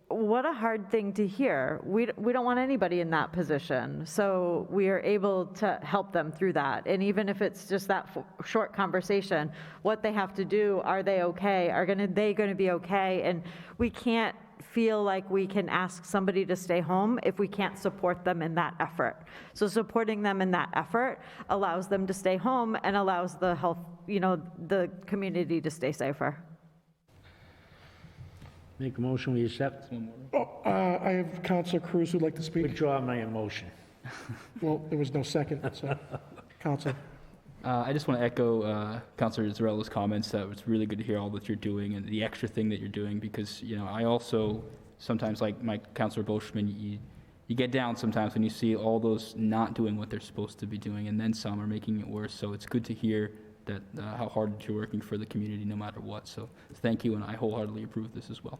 what a hard thing to hear. We don't want anybody in that position. So we are able to help them through that. And even if it's just that short conversation, what they have to do, are they okay? Are they going to be okay? And we can't feel like we can ask somebody to stay home if we can't support them in that effort. So supporting them in that effort allows them to stay home and allows the health, the community to stay safer. Make a motion, we accept. I have Councillor Cruz who'd like to speak. Withdraw my motion. Well, there was no second, so, Counsel. I just want to echo Councilor Zarello's comments that it's really good to hear all that you're doing and the extra thing that you're doing because, I also sometimes, like my Councilor Boschman, you get down sometimes when you see all those not doing what they're supposed to be doing and then some are making it worse. So it's good to hear that how hard you're working for the community no matter what. So thank you, and I wholeheartedly approve this as well.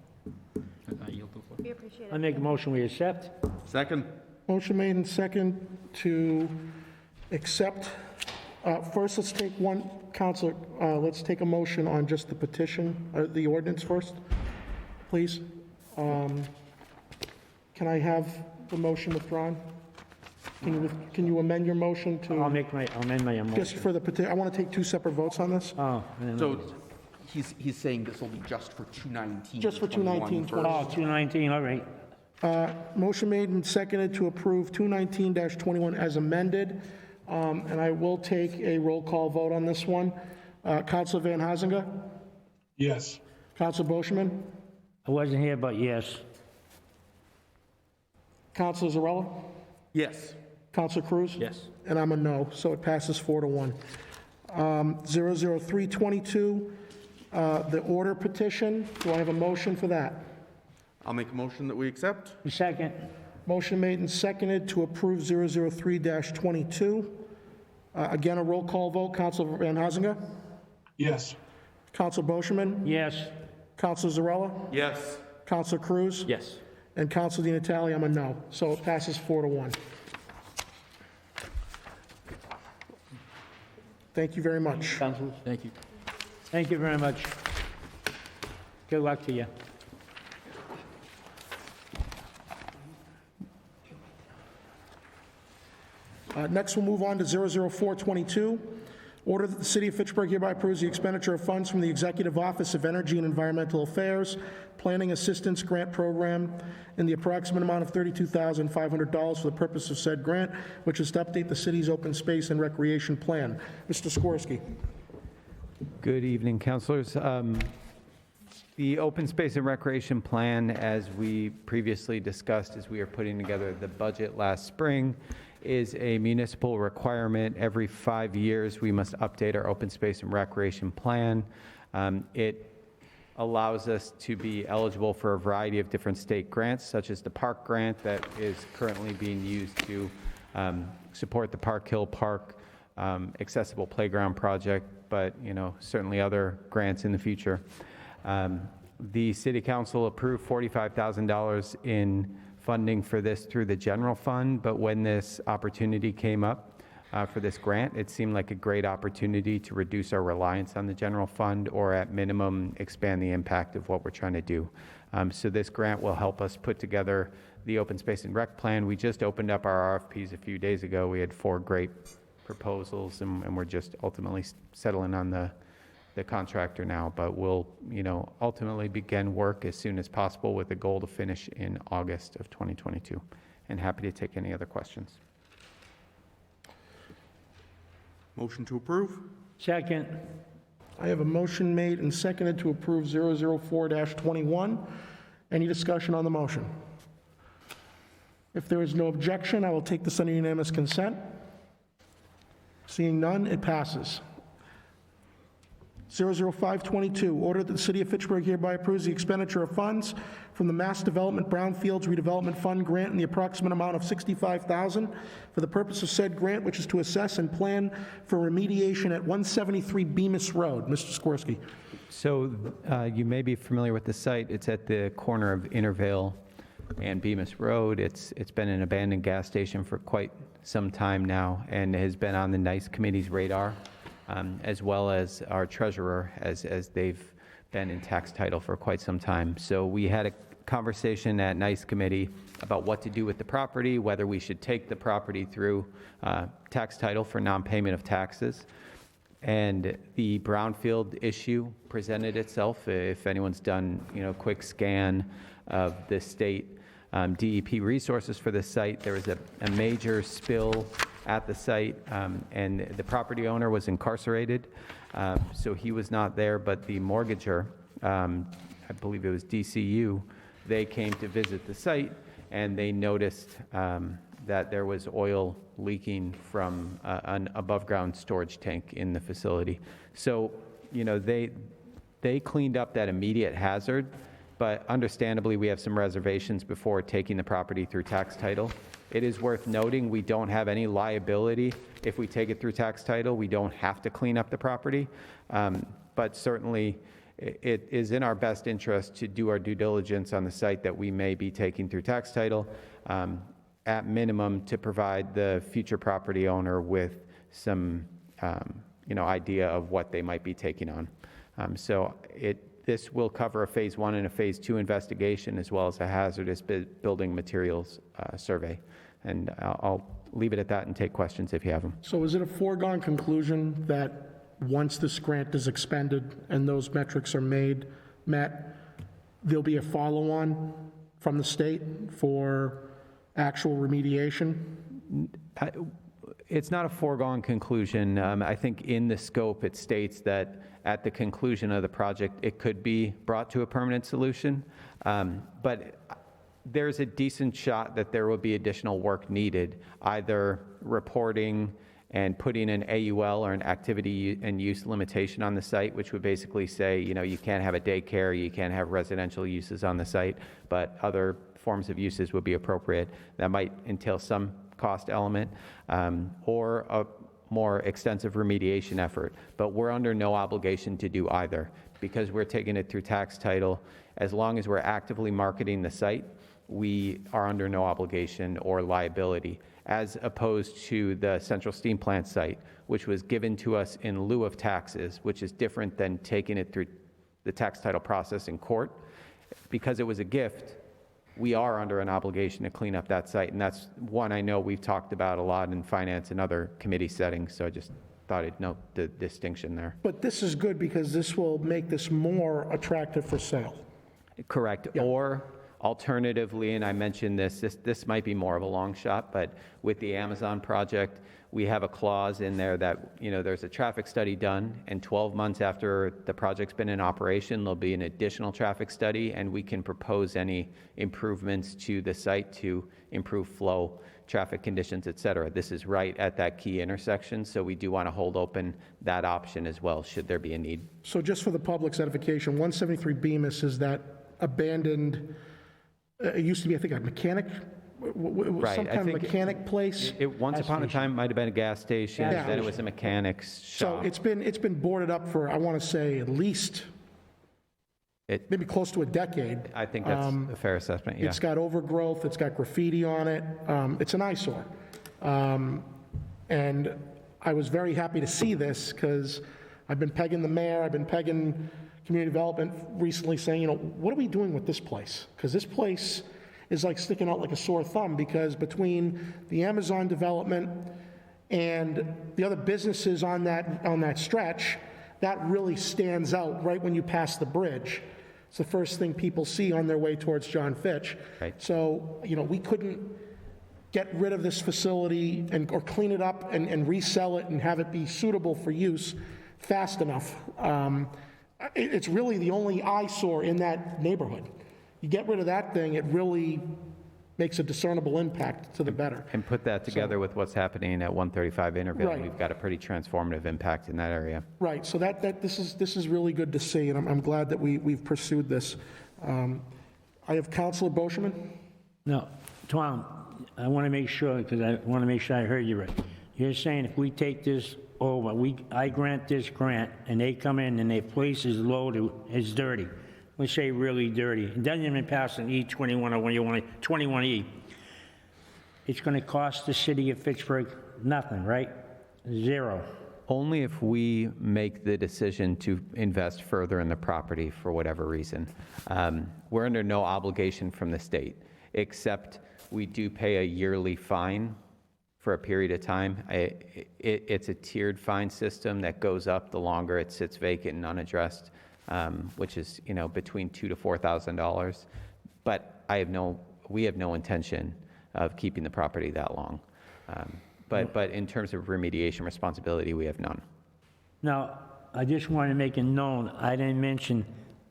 I yield the floor. We appreciate I it. make a motion, we accept. Second? Motion made and second to accept. First, let's take one, Counselor, let's take a motion on just the petition, the ordinance first, please. Can I have the motion withdrawn? Can you amend your motion I'll to, amend my motion. just for the petition? I want to take two separate votes on this. Oh, and then- So he's saying this will be just for 219. Just for 219, first. Oh, 219, all right. Motion made and seconded to approve 219-21 as amended, and I will take a roll call vote on this one. Counselor Van Hazinga? Yes. Counselor Boschman? I wasn't here, but yes. Counselor Zarella? Yes. Counselor Cruz? Yes. And I'm a no, so it passes 4-1. 00322, the order petition, do I have a motion for that? I'll make a motion that we accept. Second. Motion made and seconded to approve 003-22. Again, a roll call vote. Counselor Van Hazinga? Yes. Counselor Boschman? Yes. Counselor Zarella? Yes. Counselor Cruz? Yes. And Counselor Di Natale, I'm a no. So it passes 4-1. Thank you very much. Councilors? Thank you. Thank you very much. Good luck to you. Next, we'll move on to 00422. Order that the City of Fitchburg hereby approves the expenditure of funds from the Executive Office of Energy and Environmental Affairs Planning Assistance Grant Program in the approximate amount of $32,500 for the purpose of said grant, which is to update the city's open space and recreation plan. Mr. Skorsky. Good evening, councilors. The Open Space and Recreation Plan, as we previously discussed as we were putting together the budget last spring, is a municipal requirement. Every 5 years, we must update our Open Space and Recreation Plan. It allows us to be eligible for a variety of different state grants, such as the Park Grant that is currently being used to support the Park Hill Park accessible playground project, but certainly other grants in the future. The City Council approved $45,000 in funding for this through the general fund, but when this opportunity came up for this grant, it seemed like a great opportunity to reduce our reliance on the general fund, or at minimum expand the impact of what we're trying to do. So this grant will help us put together the Open Space and Rec Plan. We just opened up our RFPs a few days ago. We had 4 great proposals, and we're just ultimately settling on the contractor now, but we'll, ultimately begin work as soon as possible with a goal to finish in August of 2022. And happy to take any other questions. Motion to approve? Second. I have a motion made and seconded to approve 004-21. Any discussion on the motion? If there is no objection, I will take this under unanimous consent. Seeing none, it passes. 00522, order that the City of Fitchburg hereby approves the expenditure of funds from the Mass Development Brownfields Redevelopment Fund grant in the approximate amount of $65,000 for the purpose of said grant, which is to assess and plan for remediation at 173 Bemis Road. Mr. Skorsky. So you may be familiar with the site. It's at the corner of Intervale and Bemis Road. It's been an abandoned gas station for quite some time now and has been on the NICE Committee's radar, as well as our treasurer, as they've been in tax title for quite some time. So we had a conversation at NICE Committee about what to do with the property, whether we should take the property through tax title for non-payment of taxes. And the brownfield issue presented itself. If anyone's done, a quick scan of the state DEP resources for this site, there was a major spill at the site, and the property owner was incarcerated, so he was not there, but the mortgager, I believe it was DCU, they came to visit the site, and they noticed that there was oil leaking from an above-ground storage tank in the facility. So, you know, they cleaned up that immediate hazard, but understandably, we have some reservations before taking the property through tax title. It is worth noting, we don't have any liability if we take it through tax title. We don't have to clean up the property. But certainly, it is in our best interest to do our due diligence on the site that we may be taking through tax title, at minimum to provide the future property owner with some, you know, idea of what they might be taking on. So this will cover a Phase 1 and a Phase 2 investigation, as well as a hazardous building materials survey. And I'll leave it at that and take questions if you have them. So is it a foregone conclusion that once this grant is expended and those metrics are met, there'll be a follow-on from the state for actual remediation? It's not a foregone conclusion. I think in the scope, it states that at the conclusion of the project, it could be brought to a permanent solution. But there's a decent shot that there will be additional work needed, either reporting and putting an AUL or an activity and use limitation on the site, which would basically say, you know, you can't have a daycare, you can't have residential uses on the site, but other forms of uses would be appropriate. That might entail some cost element, or a more extensive remediation effort. But we're under no obligation to do either, because we're taking it through tax title. As long as we're actively marketing the site, we are under no obligation or liability, as opposed to the Central Steam Plant site, which was given to us in lieu of taxes, which is different than taking it through the tax title process in court. Because it was a gift, we are under an obligation to clean up that site, and that's one I know we've talked about a lot in finance and other committee settings, so I just thought I'd note the distinction there. But this is good because this will make this more attractive for sale. Correct. Or alternatively, and I mentioned this might be more of a long shot, but with the Amazon project, we have a clause in there that, you know, there's a traffic study done, and 12 months after the project's been in operation, there'll be an additional traffic study, and we can propose any improvements to the site to improve flow, traffic conditions, et cetera. This is right at that key intersection, so we do want to hold open that option as well, should there be a need. So just for the public's edification, 173 Bemis is that abandoned, it used to be, I think, a mechanic, Right, some I kind of think mechanic place. It once upon a time might have been a gas station, Gas then it was a mechanic's So shop. it's been boarded up for, I want to say, at least maybe close to a decade. I think that's a fair assessment, yeah. It's got overgrowth, it's got graffiti on it, it's an eyesore. And I was very happy to see this, because I've been pegging the mayor, I've been pegging community development recently, saying, you know, what are we doing with this place? Because this place is like sticking out like a sore thumb, because between the Amazon development and the other businesses on that stretch, that really stands out right when you pass the bridge. It's the first thing people see on their way towards John Fitch. Right. So, you know, we couldn't get rid of this facility or clean it up and resell it and have it be suitable for use fast enough. It's really the only eyesore in that neighborhood. You get rid of that thing, it really makes a discernible impact to the better. And put that together with what's happening at 135 Intervale, Right. we've got a pretty transformative impact in that area. Right, so this is really good to see, and I'm glad that we've pursued this. I have Counselor Boschman. No, Tom, I want to make sure, because I want to make sure I heard you right. You're saying if we take this over, I grant this grant, and they come in and their place is loaded, it's dirty. Let's say really dirty. It doesn't even pass an E21 or when you want 21E. It's going to cost the city of Fitchburg nothing, right? Zero. Only if we make the decision to invest further in the property for whatever reason. We're under no obligation from the state, except we do pay a yearly fine for a period of time. It's a tiered fine system that goes up the longer it sits vacant and unaddressed, which is, you know, between $2,000 to $4,000. But we have no intention of keeping the property that long. But in terms of remediation responsibility, we have none. Now, I just want to make it known, I didn't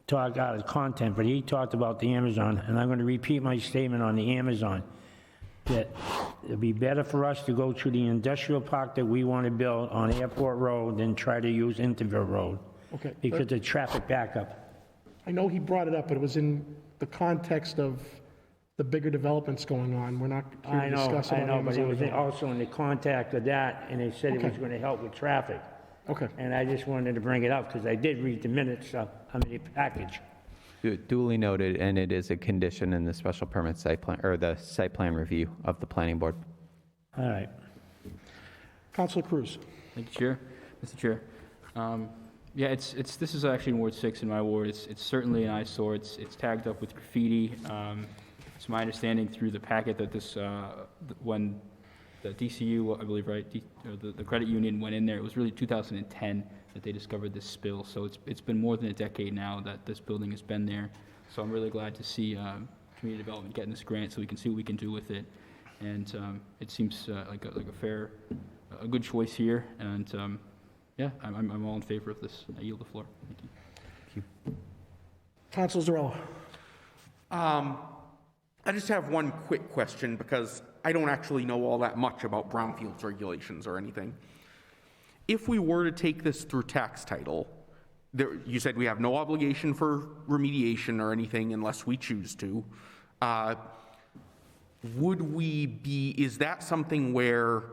talk out of content, but he talked about the Amazon, and I'm going to repeat my statement on the Amazon. that it'd be better for us to go to the industrial park that we want to build on Airport Road than try to use Interville Road. Okay. Because of traffic backup. I know he brought it up, but it was in the context of the bigger developments going on. We're not here I to know, discuss I about know, but it Amazon was Development. also in the contact of that, and they said it was Okay. going to help with traffic. Okay. And I just wanted to bring it up, because I did read the minutes of the package. Duly noted, and it is a condition in the special permit site plan, or the site plan review of the planning board. All right. Counselor Cruz. Thank you, Chair. Mr. Chair. Yeah, this is actually in Ward 6 in my ward. It's certainly an eyesore. It's tagged up with graffiti. It's my understanding through the packet that this, when the DCU, I believe, right, the credit union went in there, it was really 2010 that they discovered this spill. So it's been more than a decade now that this building has been there. So I'm really glad to see community development getting this grant so we can see what we can do with it. And it seems like a good choice here. And yeah, I'm all in favor of this. I yield the floor. Thank you. Counselor Zarella. I just have one quick question because I don't actually know all that much about brownfields regulations or anything. If we were to take this through tax title, you said we have no obligation for remediation or anything unless we choose to. Is that something where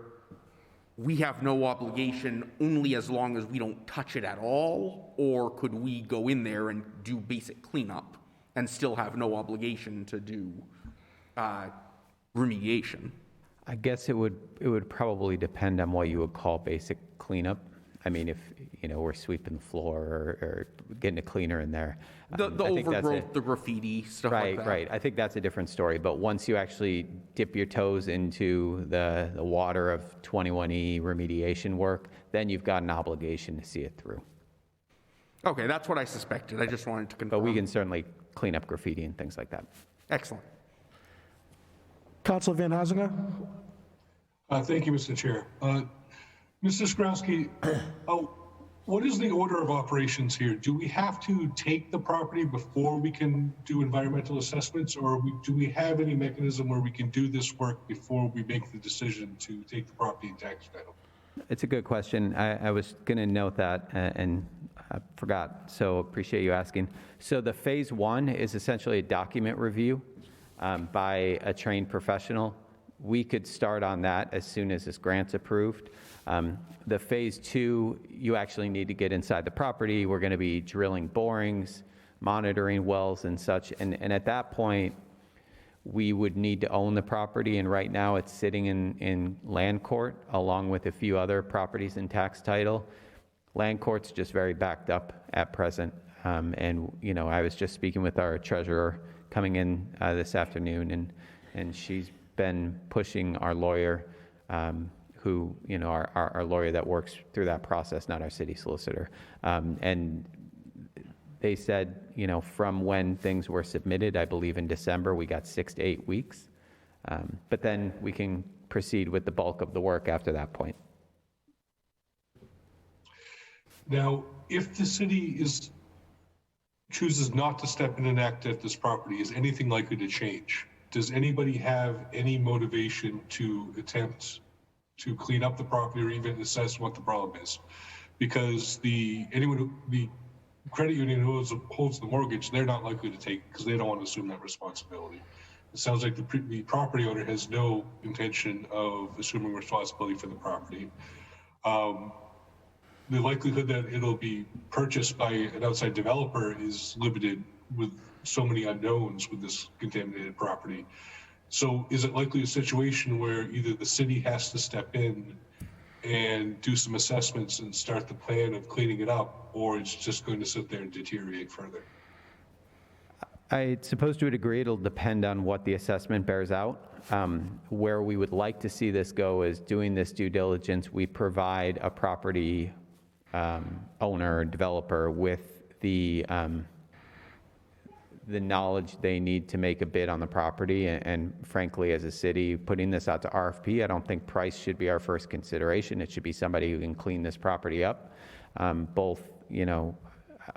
we have no obligation only as long as we don't touch it at all? Or could we go in there and do basic cleanup and still have no obligation to do remediation? I guess it would probably depend on what you would call basic cleanup. I mean, if, we're sweeping the floor or getting a cleaner in there. The I think that's overgrowth, the graffiti, stuff like that. Right. I think that's a different story. But once you actually dip your toes into the water of 21E remediation work, then you've got an obligation to see it through. Okay, that's what I suspected. I just wanted to confirm. But we can certainly clean up graffiti and things like that. Excellent. Counselor Van Hazinga. Thank you, Mr. Chair. Mr. Skrowski, what is the order of operations here? Do we have to take the property before we can do environmental assessments, or do we have any mechanism where we can do this work before we make the decision to take the property in tax title? It's a good question. I was going to note that and I forgot, so appreciate you asking. So the phase one is essentially a document review by a trained professional. We could start on that as soon as this grant's approved. The phase two, you actually need to get inside the property. We're going to be drilling borings, monitoring wells and such. And at that point, we would need to own the property. And right now it's sitting in land court along with a few other properties in tax title. Land court's just very backed up at present. And, I was just speaking with our treasurer coming in this afternoon, and she's been pushing our lawyer, who, our lawyer that works through that process, not our city solicitor. And they said, from when things were submitted, I believe in December, we got 6 to 8 weeks. But then we can proceed with the bulk of the work after that point. Now, if the city chooses not to step in and act at this property, is anything likely to change? Does anybody have any motivation to attempt to clean up the property or even assess what the problem is? Because the credit union who holds the mortgage, they're not likely to take, because they don't want to assume that responsibility. It sounds like the property owner has no intention of assuming responsibility for the property. The likelihood that it'll be purchased by an outside developer is limited with so many unknowns with this contaminated property. So is it likely a situation where either the city has to step in and do some assessments and start the plan of cleaning it up, or it's just going to sit there and deteriorate further? I suppose to a degree it'll depend on what the assessment bears out. Where we would like to see this go is doing this due diligence. We provide a property owner, developer with the knowledge they need to make a bid on the property. And frankly, as a city, putting this out to RFP, I don't think price should be our first consideration. It should be somebody who can clean this property up, both,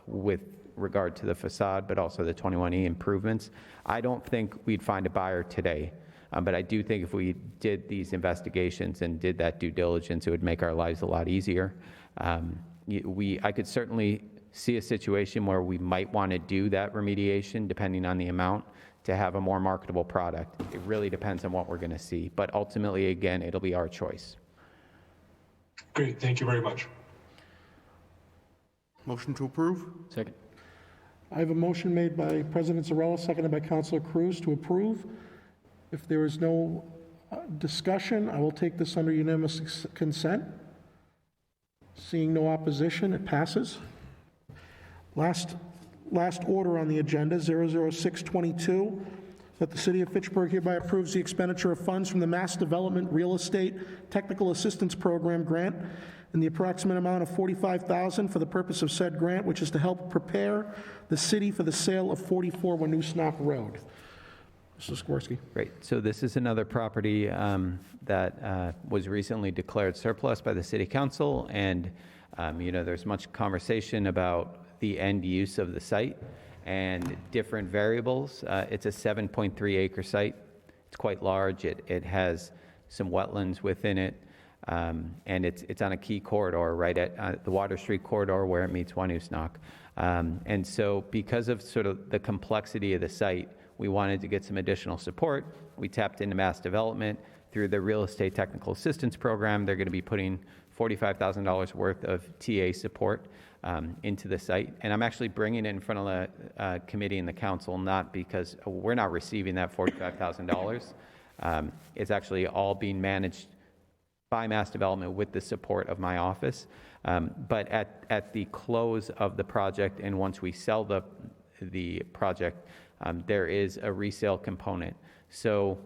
with regard to the facade, but also the 21E improvements. I don't think we'd find a buyer today. But I do think if we did these investigations and did that due diligence, it would make our lives a lot easier. I could certainly see a situation where we might want to do that remediation, depending on the amount, to have a more marketable product. It really depends on what we're going to see. But ultimately, again, it'll be our choice. Great, thank you very much. Motion to approve? Second. I have a motion made by President Zarella, seconded by Councilor Cruz to approve. If there is no discussion, I will take this under unanimous consent. Seeing no opposition, it passes. Last order on the agenda, 00622, that the City of Fitchburg hereby approves the expenditure of funds from the Mass Development Real Estate Technical Assistance Program grant in the approximate amount of $45,000 for the purpose of said grant, which is to help prepare the city for the sale of 44 Winoosknock Road. Mr. Sikorsky. Great. So this is another property that was recently declared surplus by the City Council, and there's much conversation about the end use of the site and different variables. It's a 7.3 acre site. It's quite large. It has some wetlands within it, and it's on a key corridor right at the Water Street corridor where it meets Winoosknock. And so because of sort of the complexity of the site, we wanted to get some additional support. We tapped into Mass Development through the Real Estate Technical Assistance Program. They're going to be putting $45,000 worth of TA support into the site. And I'm actually bringing it in front of the committee and the council, not because we're not receiving that $45,000. It's actually all being managed by Mass Development with the support of my office. But at the close of the project, and once we sell the project, there is a resale component. So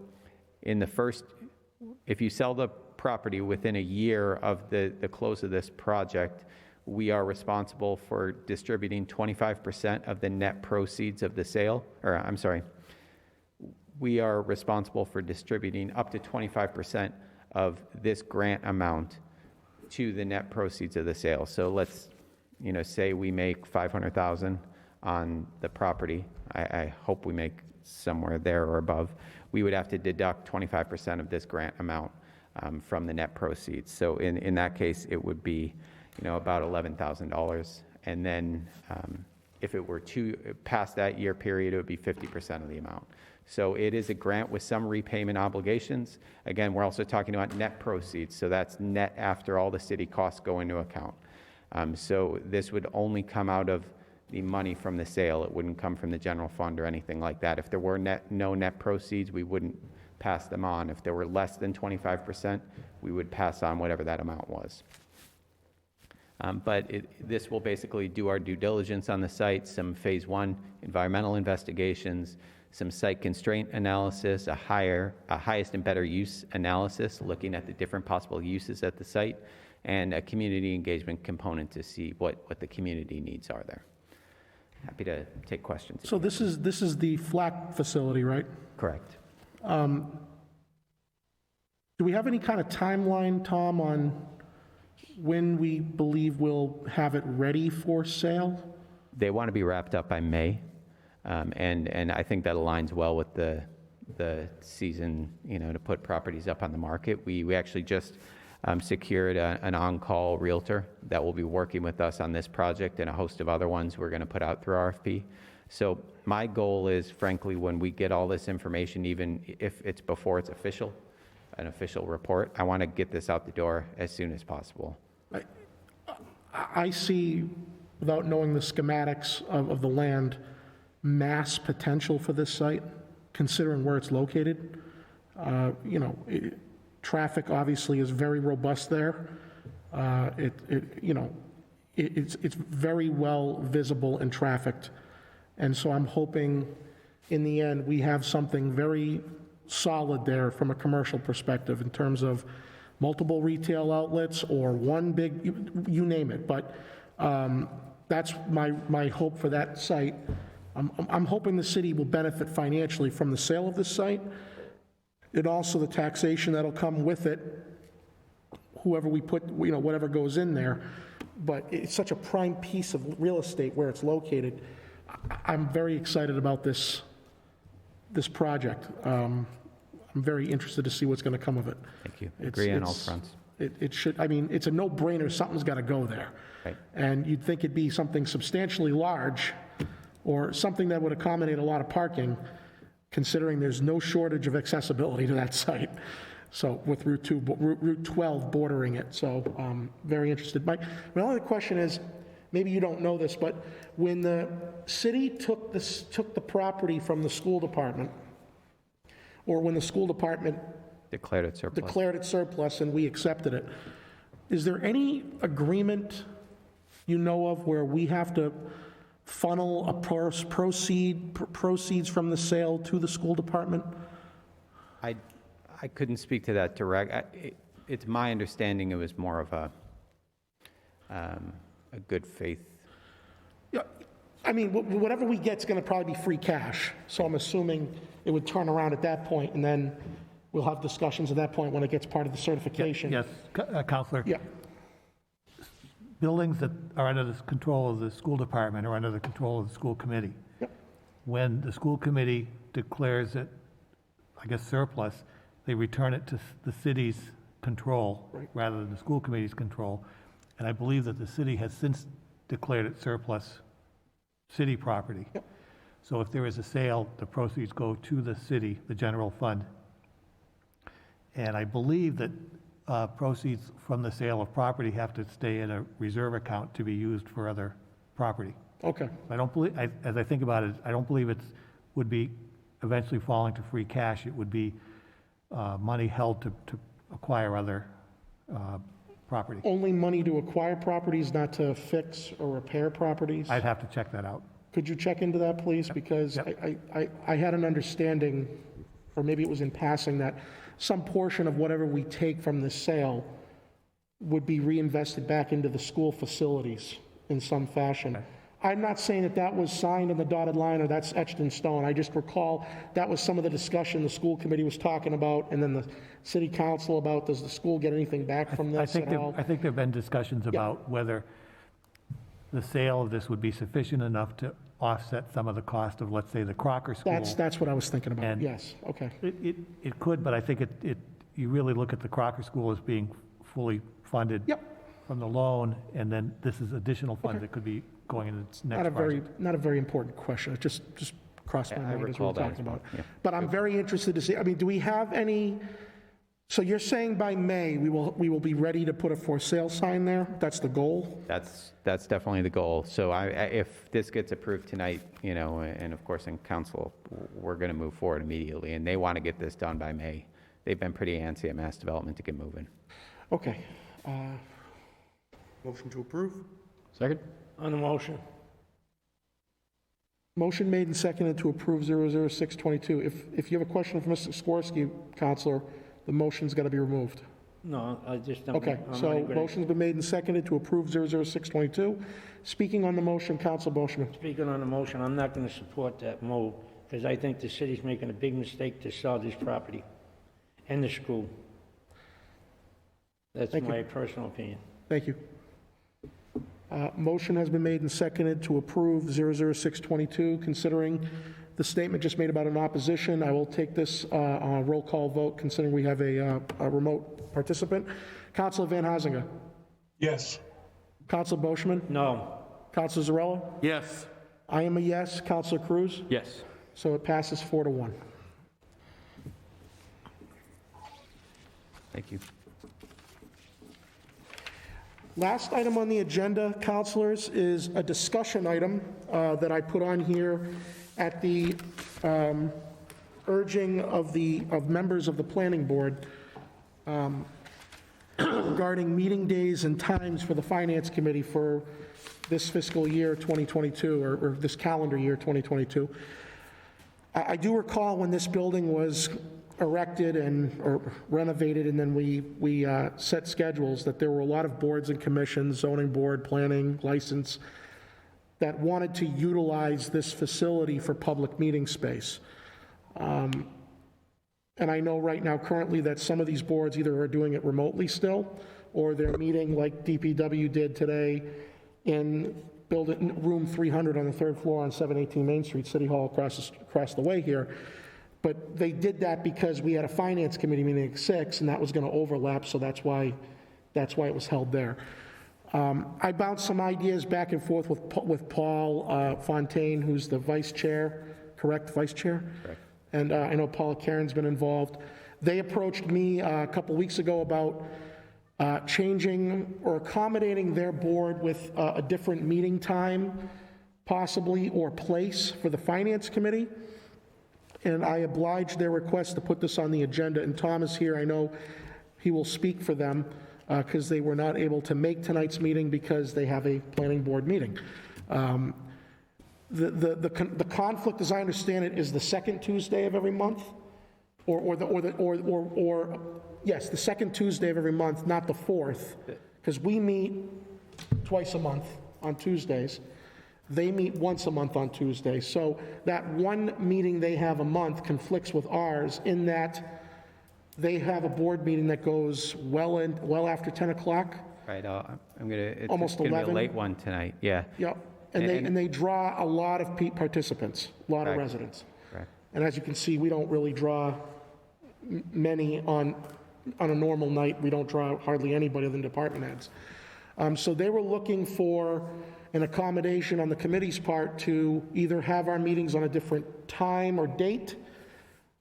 if you sell the property within a year of the close of this project, we are responsible for distributing 25% of the net proceeds of the sale, we are responsible for distributing up to 25% of this grant amount to the net proceeds of the sale. So let's, say we make $500,000 on the property. I hope we make somewhere there or above. We would have to deduct 25% of this grant amount from the net proceeds. So in that case, it would be, about $11,000. And then if it were past that year period, it would be 50% of the amount. So it is a grant with some repayment obligations. Again, we're also talking about net proceeds. So that's net after all the city costs go into account. So this would only come out of the money from the sale. It wouldn't come from the general fund or anything like that. If there were no net proceeds, we wouldn't pass them on. If there were less than 25%, we would pass on whatever that amount was. But this will basically do our due diligence on the site, some phase 1 environmental investigations, some site constraint analysis, a highest and better use analysis, looking at the different possible uses at the site, and a community engagement component to see what the community needs are there. Happy to take questions. So this is the FLAC facility, right? Correct. Do we have any kind of timeline, Tom, on when we believe we'll have it ready for sale? They want to be wrapped up by May, and I think that aligns well with the season, to put properties up on the market. We actually just secured an on-call realtor that will be working with us on this project and a host of other ones we're going to put out through RFP. So my goal is, frankly, when we get all this information, even if it's before it's an official report, I want to get this out the door as soon as possible. I see, without knowing the schematics of the land, mass potential for this site, considering where it's located. Traffic obviously is very robust there. It's very well visible and trafficked. And so I'm hoping in the end we have something very solid there from a commercial perspective in terms of multiple retail outlets or one big, you name it. But that's my hope for that site. I'm hoping the city will benefit financially from the sale of this site, and also the taxation that'll come with it, whoever we put, whatever goes in there. But it's such a prime piece of real estate where it's located. I'm very excited about this project. I'm very interested to see what's going to come of it. Thank you. It's- Agree on all it's- fronts. It should, I mean, it's a no-brainer, something's got to go there. Right. And you'd think it'd be something substantially large, or something that would accommodate a lot of parking, considering there's no shortage of accessibility to that site. So with Route 12 bordering it, so very interested. My only question is, maybe you don't know this, but when the city took the property from the school department, or when the school department Declared it surplus. declared it surplus and we accepted it, is there any agreement you know of where we have to funnel proceeds from the sale to the school department? I couldn't speak to that direct. It's my understanding it was more of a good faith. Yeah, I mean, whatever we get's going to probably be free cash, so I'm assuming it would turn around at that point, and then we'll have discussions at that point when it gets part of the certification. Yes, Counselor. Yeah, Buildings that are under the control of the school department or under the control of the school committee. Yep. When the school committee declares it, I guess, surplus, they return it to the city's control Right. rather than the school committee's control. And I believe that the city has since declared it surplus city property. Yep. So if there is a sale, the proceeds go to the city, the general fund. And I believe that proceeds from the sale of property have to stay in a reserve account to be used for other property. okay, I don't believe, as I think about it, I don't believe would be eventually falling to free cash. It would be money held to acquire other property. only money to acquire properties, not to fix or repair properties? I'd have to check that out. Could you check into that, please? Because I had an understanding, or maybe it was in passing, that some portion of whatever we take from this sale would be reinvested back into the school facilities in some fashion. I'm not saying that that was signed in the dotted line or that's etched in stone. I just recall that was some of the discussion the school committee was talking about, and then the city council about, does the school get anything back from I this think at all? I think there've been discussions about whether the sale of this would be sufficient enough to offset some of the cost of, let's say, the Crocker School. That's what I was thinking about, And- yes, okay. It could, but I think you really look at the Crocker School as being fully funded. Yep. From the loan, and then this is additional funds that could be going into its next project. Not a very important question, it just crossed my I mind as we recall were that talking as well, about. yeah. But I'm very interested to see, I mean, do we have any, so you're saying by May, we will be ready to put a for sale sign there? That's the goal? That's definitely the goal. So if this gets approved tonight, and of course in council, we're going to move forward immediately, and they want to get this done by May. They've been pretty antsy at Mass Development to get moving. Okay, Motion to approve? Second? On the motion. motion made and seconded to approve 00622. If you have a question for Mr. Skorsky, Counselor, the motion's got to be removed. No, I just. Okay, so motion's been made and seconded to approve 00622. Speaking on the motion, Counsel Boschman. Speaking on the motion, I'm not going to support that move, because I think the city's making a big mistake to sell this property and the school. That's Thank you. my personal opinion. Thank you. Motion has been made and seconded to approve 00622. Considering the statement just made about an opposition, I will take this on a roll call vote, considering we have a remote participant. Counsel Van Hazinga. Yes. Counsel Boschman. No. Counsel Zarella. Yes. I am a yes. Counsel Cruz. Yes. So it passes 4-1. Thank you. Last item on the agenda, councilors, is a discussion item that I put on here at the urging of members of the planning board regarding meeting days and times for the finance committee for this fiscal year 2022, or this calendar year 2022. I do recall when this building was erected or renovated, and then we set schedules, that there were a lot of boards and commissions, zoning board, planning, license, that wanted to utilize this facility for public meeting space. And I know right now currently that some of these boards either are doing it remotely still, or they're meeting like DPW did today in room 300 on the third floor on 718 Main Street, City Hall across the way here. But they did that because we had a finance committee meeting at 6, and that was going to overlap, so that's why it was held there. I bounced some ideas back and forth with Paul Fontaine, who's the vice chair, correct, vice chair? Correct. And I know Paula Karen's been involved. They approached me a couple weeks ago about changing or accommodating their board with a different meeting time, possibly, or place for the finance committee. And I obliged their request to put this on the agenda. And Tom is here. I know he will speak for them because they were not able to make tonight's meeting because they have a planning board meeting. The conflict, as I understand it, is the second Tuesday of every month, yes, the second Tuesday of every month, not the fourth, because we meet twice a month on Tuesdays. They meet once a month on Tuesdays. So that one meeting they have a month conflicts with ours in that they have a board meeting that goes well after 10 o'clock. Right, it's Almost gonna be 11. a late one tonight, yeah. Yep. And they draw a lot of participants, a lot of Correct. residents. Correct. And as you can see, we don't really draw many on a normal night. We don't draw hardly anybody other than department heads. So they were looking for an accommodation on the committee's part to either have our meetings on a different time or date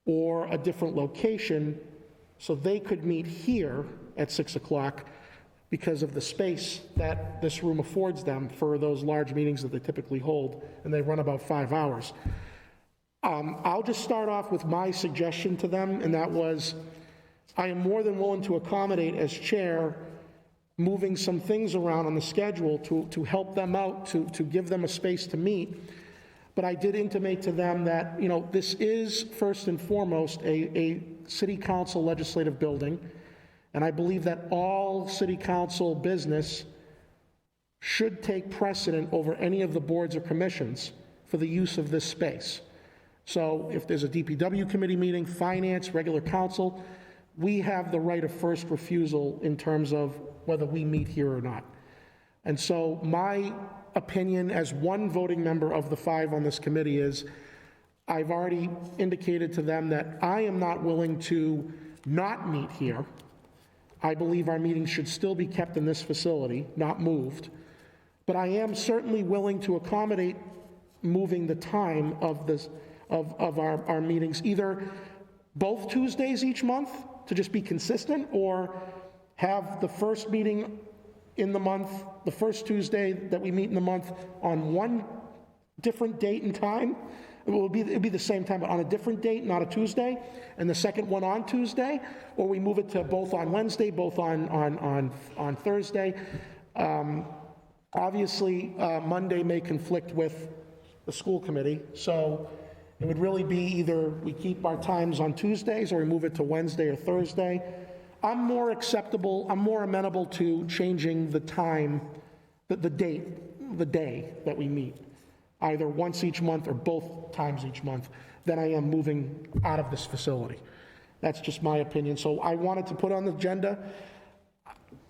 or a different location so they could meet here at 6 o'clock because of the space that this room affords them for those large meetings that they typically hold, and they run about 5 hours. I'll just start off with my suggestion to them, and that was, I am more than willing to accommodate as chair, moving some things around on the schedule to help them out, to give them a space to meet. But I did intimate to them that, this is first and foremost a city council legislative building, and I believe that all city council business should take precedent over any of the boards or commissions for the use of this space. So if there's a DPW committee meeting, finance, regular council, we have the right of first refusal in terms of whether we meet here or not. And so my opinion as one voting member of the 5 on this committee is, I've already indicated to them that I am not willing to not meet here. I believe our meetings should still be kept in this facility, not moved. But I am certainly willing to accommodate moving the time of our meetings, either both Tuesdays each month to just be consistent, or have the first meeting in the month, the first Tuesday that we meet in the month, on one different date and time. It'll be the same time, but on a different date, not a Tuesday, and the second one on Tuesday, or we move it to both on Wednesday, both on Thursday. Obviously, Monday may conflict with the school committee, so it would really be either we keep our times on Tuesdays or we move it to Wednesday or Thursday. I'm more amenable to changing the time, the day that we meet, either once each month or both times each month, than I am moving out of this facility. That's just my opinion. So I wanted to put on the agenda.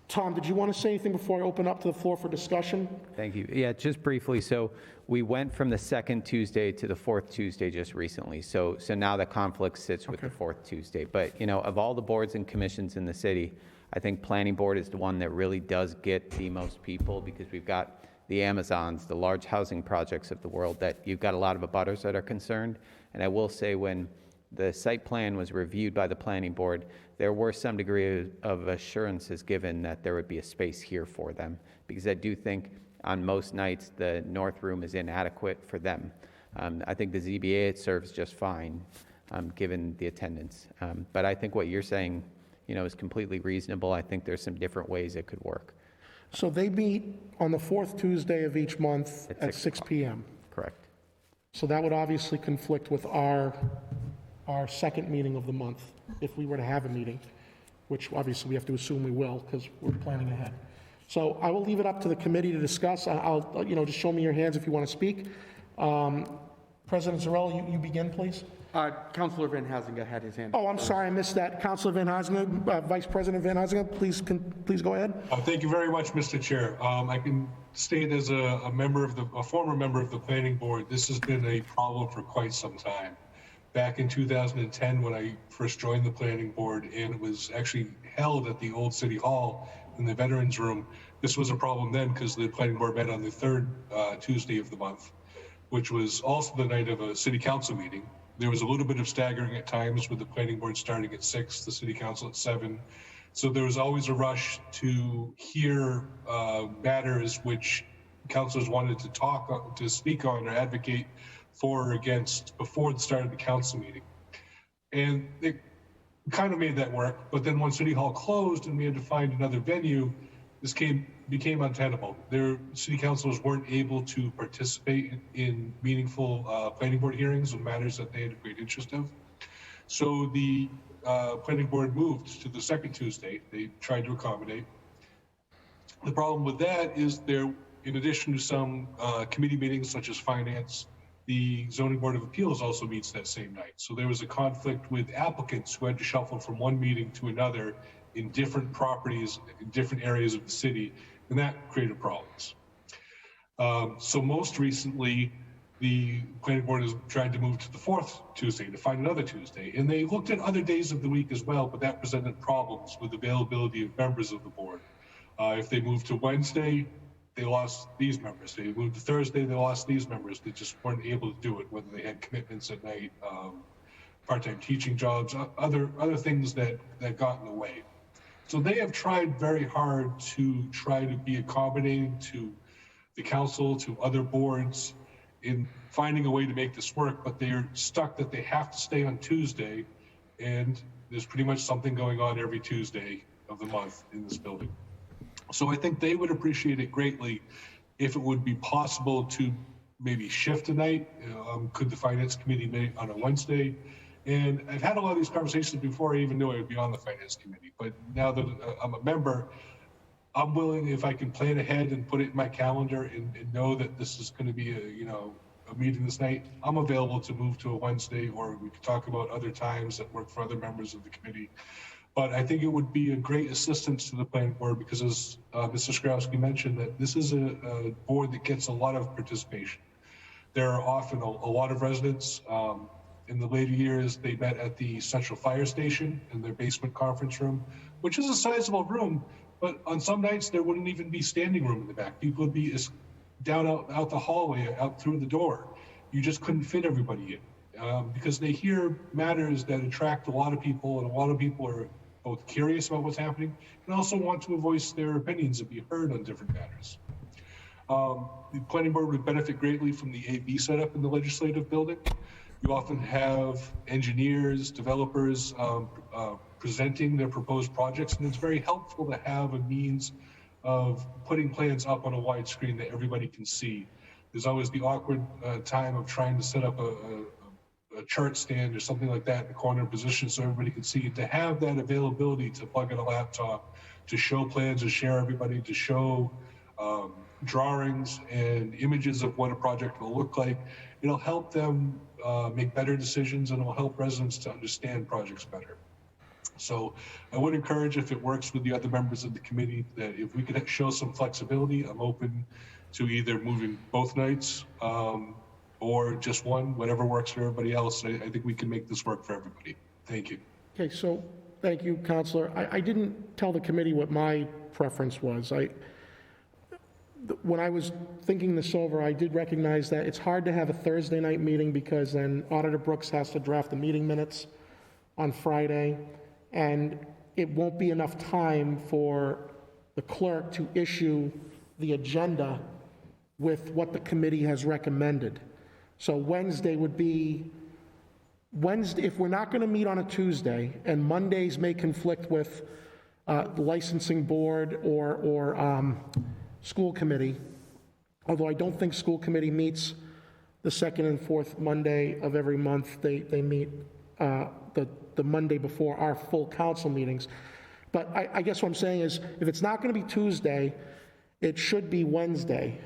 Tom, did you want to say anything before I open up to the floor for discussion? Thank you. Yeah, just briefly, so we went from the second Tuesday to the fourth Tuesday just recently. So now the conflict sits with the fourth Tuesday. But, of all the boards and commissions in the city, I think planning board is the one that really does get the most people, because we've got the Amazons, the large housing projects of the world, that you've got a lot of abutters that are concerned. And I will say, when the site plan was reviewed by the planning board, there were some degree of assurances given that there would be a space here for them, because I do think on most nights the north room is inadequate for them. I think the ZBA, it serves just fine, given the attendance. But I think what you're saying, is completely reasonable. I think there's some different ways it could work. So they meet on the fourth Tuesday of each month at 6 p.m. Correct. So that would obviously conflict with our second meeting of the month, if we were to have a meeting, which obviously we have to assume we will, because we're planning ahead. So I will leave it up to the committee to discuss. I'll just show me your hands if you want to speak. President Zarella, you begin, please. Councilor Van Hazinga had his hand. Oh, I'm sorry, I missed that. Councilor Van Hazinga, Vice President Van Hazinga, please go ahead. Thank you very much, Mr. Chair. I can state as a former member of the planning board, this has been a problem for quite some time. back in 2010 when I first joined the planning board, and it was actually held at the old City Hall in the Veterans Room. This was a problem then because the planning board met on the third Tuesday of the month, which was also the night of a city council meeting. There was a little bit of staggering at times with the planning board starting at 6, the city council at 7. So there was always a rush to hear matters which councilors wanted to speak on or advocate for or against before the start of the council meeting. And it kind of made that work, but then when City Hall closed and we had to find another venue, this became untenable. Their city councilors weren't able to participate in meaningful planning board hearings on matters that they had a great interest of. So the planning board moved to the second Tuesday. They tried to accommodate. The problem with that is there, in addition to some committee meetings such as finance, the Zoning Board of Appeals also meets that same night. So there was a conflict with applicants who had to shuffle from one meeting to another in different properties, in different areas of the city, and that created problems. So most recently, the planning board has tried to move to the fourth Tuesday to find another Tuesday. And they looked at other days of the week as well, but that presented problems with availability of members of the board. If they moved to Wednesday, they lost these members. They moved to Thursday, they lost these members. They just weren't able to do it, whether they had commitments at night, part-time teaching jobs, other things that got in the way. So they have tried very hard to try to be accommodating to the council, to other boards in finding a way to make this work, but they're stuck that they have to stay on Tuesday, and there's pretty much something going on every Tuesday of the month in this building. So I think they would appreciate it greatly if it would be possible to maybe shift a night. Could the finance committee meet on a Wednesday? And I've had a lot of these conversations before I even knew I would be on the finance committee. But now that I'm a member, I'm willing, if I can plan ahead and put it in my calendar and know that this is going to be a meeting this night, I'm available to move to a Wednesday, or we could talk about other times that work for other members of the committee. But I think it would be a great assistance to the planning board because, as Mr. Skrowski mentioned, that this is a board that gets a lot of participation. There are often a lot of residents. In the later years, they met at the Central Fire Station in their basement conference room, which is a sizable room, but on some nights there wouldn't even be standing room in the back. People would be down out the hallway, out through the door. You just couldn't fit everybody in because they hear matters that attract a lot of people, and a lot of people are both curious about what's happening and also want to voice their opinions and be heard on different matters. The planning board would benefit greatly from the AV setup in the legislative building. You often have engineers, developers presenting their proposed projects, and it's very helpful to have a means of putting plans up on a wide screen that everybody can see. There's always the awkward time of trying to set up a chart stand or something like that in the corner position so everybody can see it. To have that availability to plug in a laptop, to show plans, to share everybody, to show drawings and images of what a project will look like, it'll help them make better decisions, and it'll help residents to understand projects better. So I would encourage, if it works with the other members of the committee, that if we could show some flexibility, I'm open to either moving both nights or just one, whatever works for everybody else. I think we can make this work for everybody. Thank you. Okay, so, thank you, Counselor. I didn't tell the committee what my preference was. When I was thinking this over, I did recognize that it's hard to have a Thursday night meeting because then Auditor Brooks has to draft the meeting minutes on Friday, and it won't be enough time for the clerk to issue the agenda with what the committee has recommended. So Wednesday would be, if we're not going to meet on a Tuesday, and Mondays may conflict with the licensing board or school committee, although I don't think school committee meets the second and fourth Monday of every month. They meet the Monday before our full council meetings. But I guess what I'm saying is, if it's not going to be Tuesday, it should be Wednesday,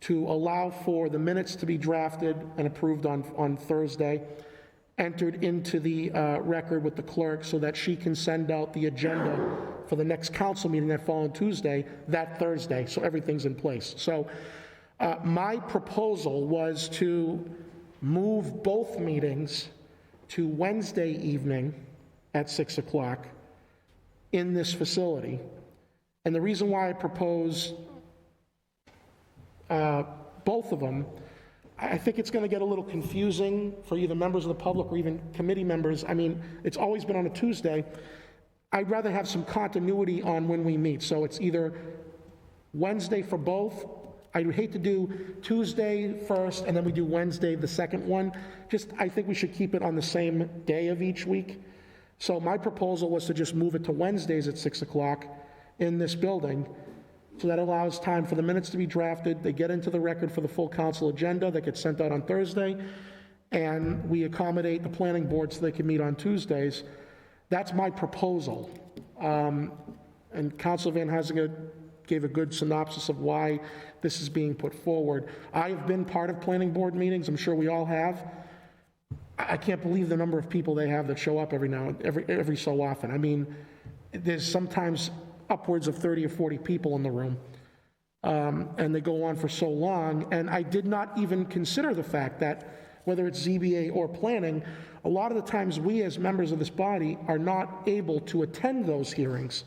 to allow for the minutes to be drafted and approved on Thursday, entered into the record with the clerk so that she can send out the agenda for the next council meeting that following Tuesday, that Thursday, so everything's in place. So my proposal was to move both meetings to Wednesday evening at 6 o'clock in this facility. And the reason why I propose both of them, I think it's going to get a little confusing for either members of the public or even committee members. I mean, it's always been on a Tuesday. I'd rather have some continuity on when we meet. So it's either Wednesday for both. I would hate to do Tuesday first and then we do Wednesday the second one. I think we should keep it on the same day of each week. So my proposal was to just move it to Wednesdays at 6 o'clock in this building. So that allows time for the minutes to be drafted. They get into the record for the full council agenda that gets sent out on Thursday. And we accommodate the planning board so they can meet on Tuesdays. That's my proposal. And Councilor Van Huizinga gave a good synopsis of why this is being put forward. I have been part of planning board meetings. I'm sure we all have. I can't believe the number of people they have that show up every so often. I mean, there's sometimes upwards of 30 or 40 people in the room. And they go on for so long. And I did not even consider the fact that whether it's ZBA or planning, a lot of the times we as members of this body are not able to attend those hearings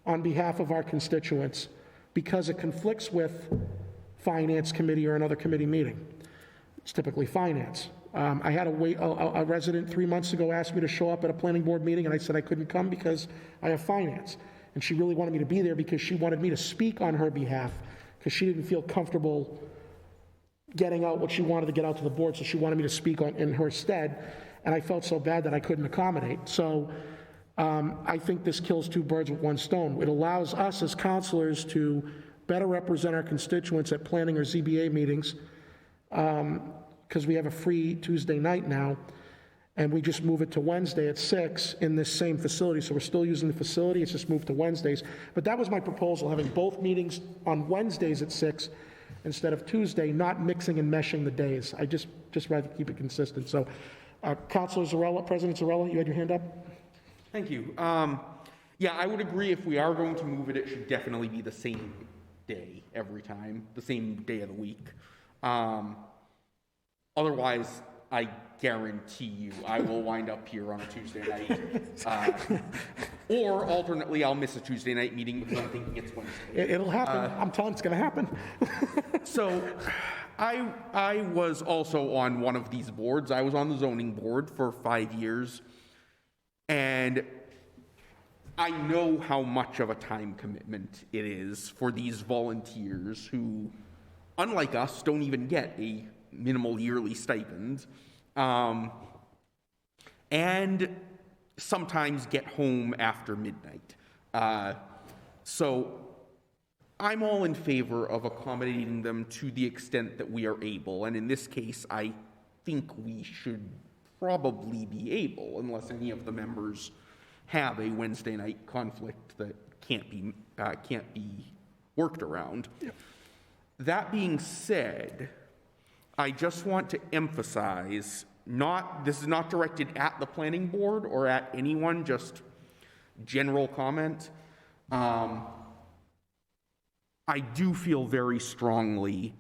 on behalf of our constituents because it conflicts with finance committee or another committee meeting. It's typically finance. I had a resident 3 months ago ask me to show up at a planning board meeting, and I said I couldn't come because I have finance. And she really wanted me to be there because she wanted me to speak on her behalf because she didn't feel comfortable getting out what she wanted to get out to the board, so she wanted me to speak in her stead, and I felt so bad that I couldn't accommodate. So I think this kills two birds with one stone. It allows us as counselors to better represent our constituents at planning or ZBA meetings because we have a free Tuesday night now, and we just move it to Wednesday at 6 in this same facility. So we're still using the facility, it's just moved to Wednesdays. But that was my proposal, having both meetings on Wednesdays at 6 instead of Tuesday, not mixing and meshing the days. I just rather keep it consistent. So Councilor Zarella, President Zarella, you had your hand up? Thank you. Yeah, I would agree if we are going to move it, it should definitely be the same day every time, the same day of the week. Otherwise, I guarantee you I will wind up here on a Tuesday night. Or alternately, I'll miss a Tuesday night meeting because I'm thinking it's Wednesday. It'll happen. I'm telling you, it's going to happen. So I was also on one of these boards. I was on the zoning board for 5 years. And I know how much of a time commitment it is for these volunteers who, unlike us, don't even get a minimal yearly stipend, and sometimes get home after midnight. So I'm all in favor of accommodating them to the extent that we are able, and in this case, I think we should probably be able, unless any of the members have a Wednesday night conflict that can't be worked around. Yep. That being said, I just want to emphasize, this is not directed at the planning board or at anyone, just general comment. I do feel very strongly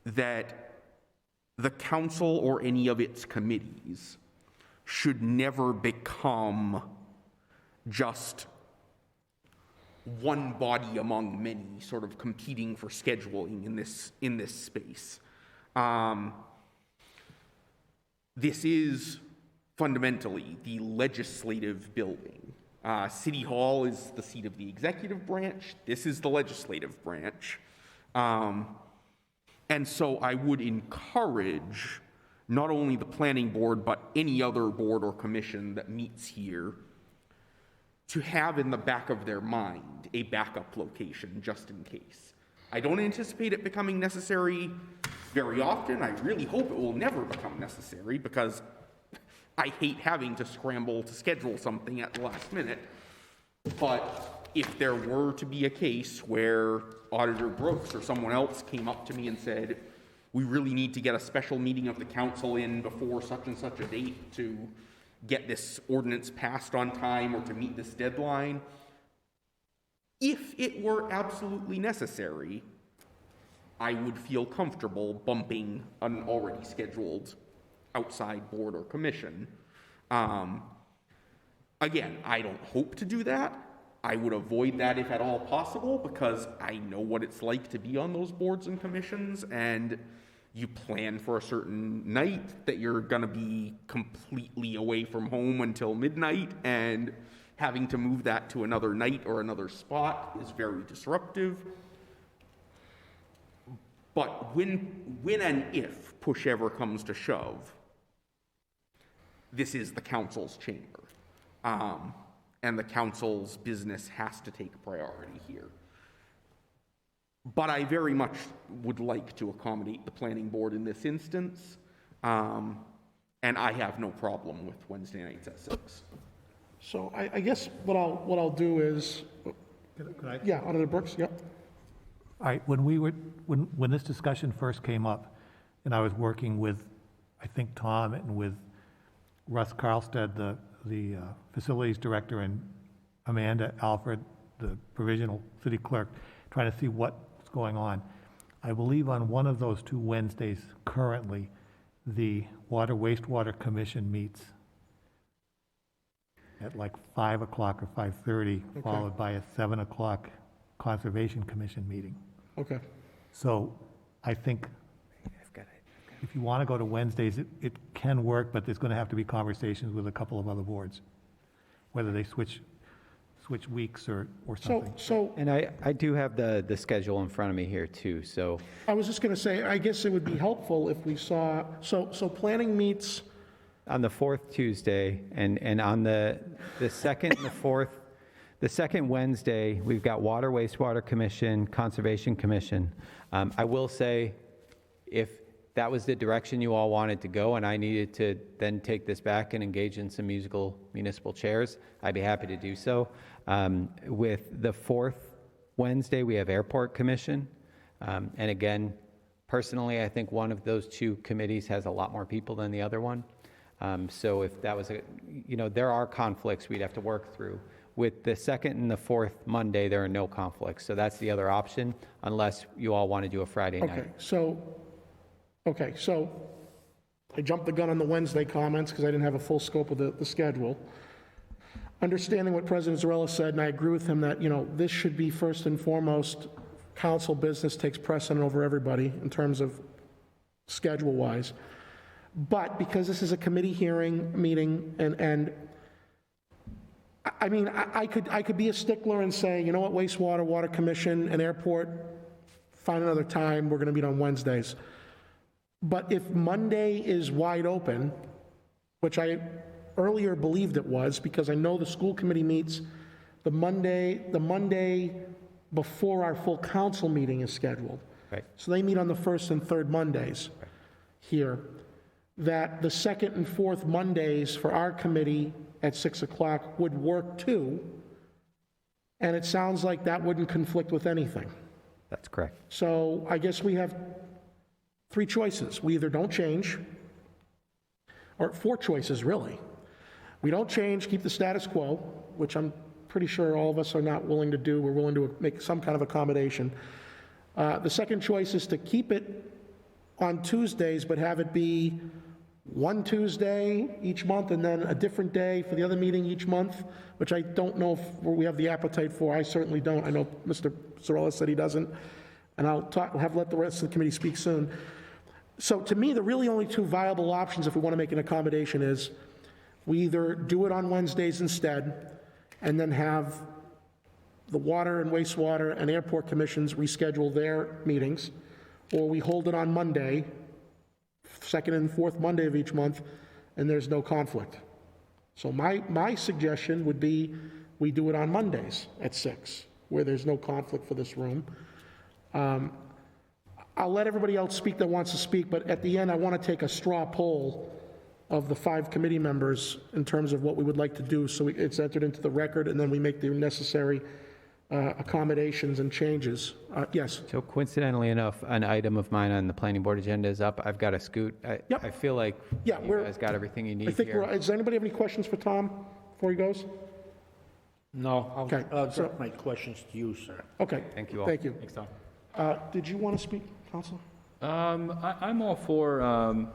that the council or any of its committees should never become just one body among many, sort of competing for scheduling in this space. This is fundamentally the legislative building. City Hall is the seat of the executive branch. This is the legislative branch. And so I would encourage not only the planning board, but any other board or commission that meets here to have in the back of their mind a backup location just in case. I don't anticipate it becoming necessary very often. I really hope it will never become necessary because I hate having to scramble to schedule something at the last minute. But if there were to be a case where Auditor Brooks or someone else came up to me and said, we really need to get a special meeting of the council in before such and such a date to get this ordinance passed on time or to meet this deadline, if it were absolutely necessary, I would feel comfortable bumping an already scheduled outside board or commission Again, I don't hope to do that. I would avoid that if at all possible, because I know what it's like to be on those boards and commissions, and you plan for a certain night that you're gonna be completely away from home until midnight, and having to move that to another night or another spot is very disruptive. But when and if push ever comes to shove, this is the council's chamber. And the council's business has to take priority here. But I very much would like to accommodate the planning board in this instance, and I have no problem with Wednesday nights at 6. So I guess what I'll do is, yeah, Auditor Brooks, yep. All right, when this discussion first came up, and I was working with, I think, Tom and with Russ Carlstead, the facilities director, and Amanda Alfred, the provisional city clerk, trying to see what's going on. I believe on one of those 2 Wednesdays currently, the Water Wastewater Commission meets at like 5 o'clock or 5:30, followed by a 7 o'clock Conservation Commission meeting. Okay. So I think if you want to go to Wednesdays, it can work, but there's going to have to be conversations with a couple of other boards, whether they switch weeks or something. So And I do have the schedule in front of me here too, so I was just going to say, I guess it would be helpful if we saw, so planning meets, on the 4th Tuesday, and on the second and the 4th, the second Wednesday, we've got Water Wastewater Commission, Conservation Commission. I will say, if that was the direction you all wanted to go, and I needed to then take this back and engage in some musical municipal chairs, I'd be happy to do so. With the 4th Wednesday, we have Airport Commission. And again, personally, I think one of those 2 committees has a lot more people than the other one. So if that was there are conflicts we'd have to work through. With the second and the 4th Monday, there are no conflicts. So that's the other option, unless you all want to do a Friday night. Okay, so I jumped the gun on the Wednesday comments because I didn't have a full scope of the schedule. Understanding what President Zarella said, and I agree with him that, this should be first and foremost, council business takes precedent over everybody in terms of schedule-wise. But because this is a committee hearing meeting, and I mean, I could be a stickler and say, you know what, wastewater, water commission, and airport, find another time, we're going to meet on Wednesdays. But if Monday is wide open, which I earlier believed it was, because I know the school committee meets the Monday before our full council meeting is scheduled. Right. So they meet on the first and third Mondays here. That the second and fourth Mondays for our committee at 6 o'clock would work too. And it sounds like that wouldn't conflict with anything. That's correct. So I guess we have 3 choices. We either don't change, or 4 choices, really. We don't change, keep the status quo, which I'm pretty sure all of us are not willing to do. We're willing to make some kind of accommodation. The second choice is to keep it on Tuesdays, but have it be one Tuesday each month and then a different day for the other meeting each month, which I don't know if we have the appetite for. I certainly don't. I know Mr. Zarella said he doesn't, and I'll let the rest of the committee speak soon. So to me, the really only 2 viable options if we want to make an accommodation is we either do it on Wednesdays instead and then have the water and wastewater and airport commissions reschedule their meetings, or we hold it on Monday, second and fourth Monday of each month, and there's no conflict. So my suggestion would be we do it on Mondays at 6, where there's no conflict for this room. I'll let everybody else speak that wants to speak, but at the end, I want to take a straw poll of the 5 committee members in terms of what we would like to do, so it's entered into the record, and then we make the necessary accommodations and changes. Yes? So coincidentally enough, an item of mine on the planning board agenda is up. I've got to scoot. Yep. I feel like Yeah, you guys got everything you need I think here. does anybody have any questions for Tom before he goes? No, Okay, I'll so- direct my questions to you, sir. Okay. Thank you all. Thank you. Thanks, Tom. Did you want to speak, Counselor? I'm all for,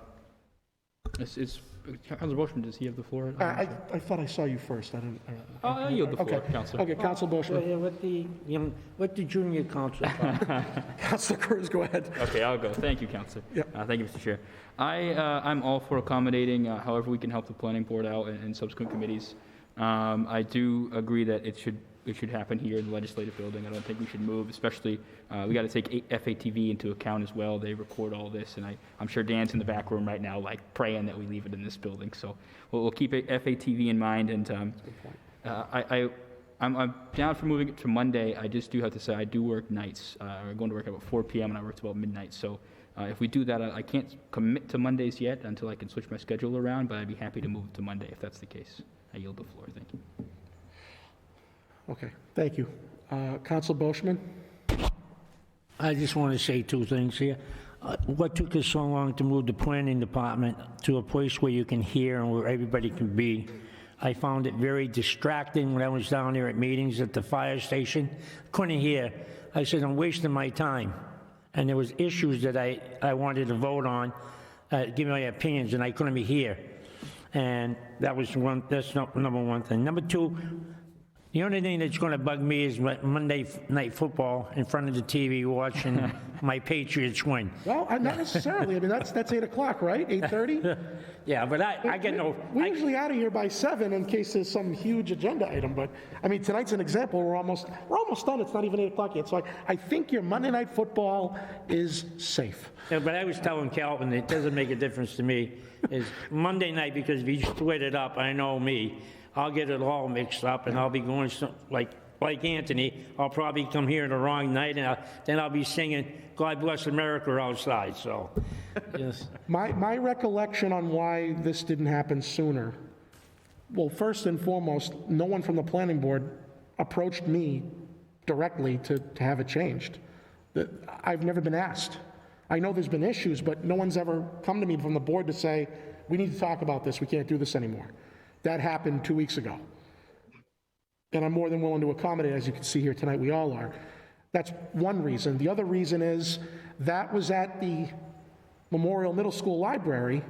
it's Councilor Boishman, does he have the floor? I thought I saw you first. I didn't. I'll yield the floor, Okay. Councilor. Okay, Council Boishman. Let the junior council talk. Council Cruz, go ahead. Okay, I'll go. Thank you, Councilor. Yep. Thank you, Mr. Chair. I'm all for accommodating however we can help the planning board out and subsequent committees. I do agree that it should happen here in the legislative building. I don't think we should move, especially, we got to take FATV into account as well. They record all this, and I'm sure Dan's in the back room right now, like, praying that we leave it in this building. So we'll keep FATV in mind, and I'm down for moving it to Monday. I just do have to say, I do work nights. I'm going to work at about 4 p.m., and I work till about midnight. So if we do that, I can't commit to Mondays yet until I can switch my schedule around, but I'd be happy to move it to Monday if that's the case. I yield the floor. Thank you. Okay, thank you. Council Boishman? I just want to say two things here. What took us so long to move the planning department to a place where you can hear and where everybody can be? I found it very distracting when I was down there at meetings at the fire station. Couldn't hear. I said, I'm wasting my time. And there was issues that I wanted to vote on, give my opinions, and I couldn't be here. And that's number one thing. Number two, the only thing that's going to bug me is Monday night football in front of the TV watching my Patriots win. Well, not necessarily. I mean, that's 8 o'clock, right? 8:30? Yeah, but I get no... We're usually out of here by 7 in case there's some huge agenda item, but, I mean, tonight's an example. We're almost done. It's not even 8 o'clock yet. So I think your Monday night football is safe. Yeah, but I was telling Calvin, it doesn't make a difference to me, is Monday night, because if you split it up, I know me, I'll get it all mixed up, and I'll be going, like Anthony, I'll probably come here the wrong night, and then I'll be singing God Bless America outside, so, yes. My recollection on why this didn't happen sooner, well, first and foremost, no one from the planning board approached me directly to have it changed. I've never been asked. I know there's been issues, but no one's ever come to me from the board to say, we need to talk about this, we can't do this anymore. That happened 2 weeks ago. And I'm more than willing to accommodate, as you can see here tonight, we all are. That's one reason. The other reason is that was at the Memorial Middle School library,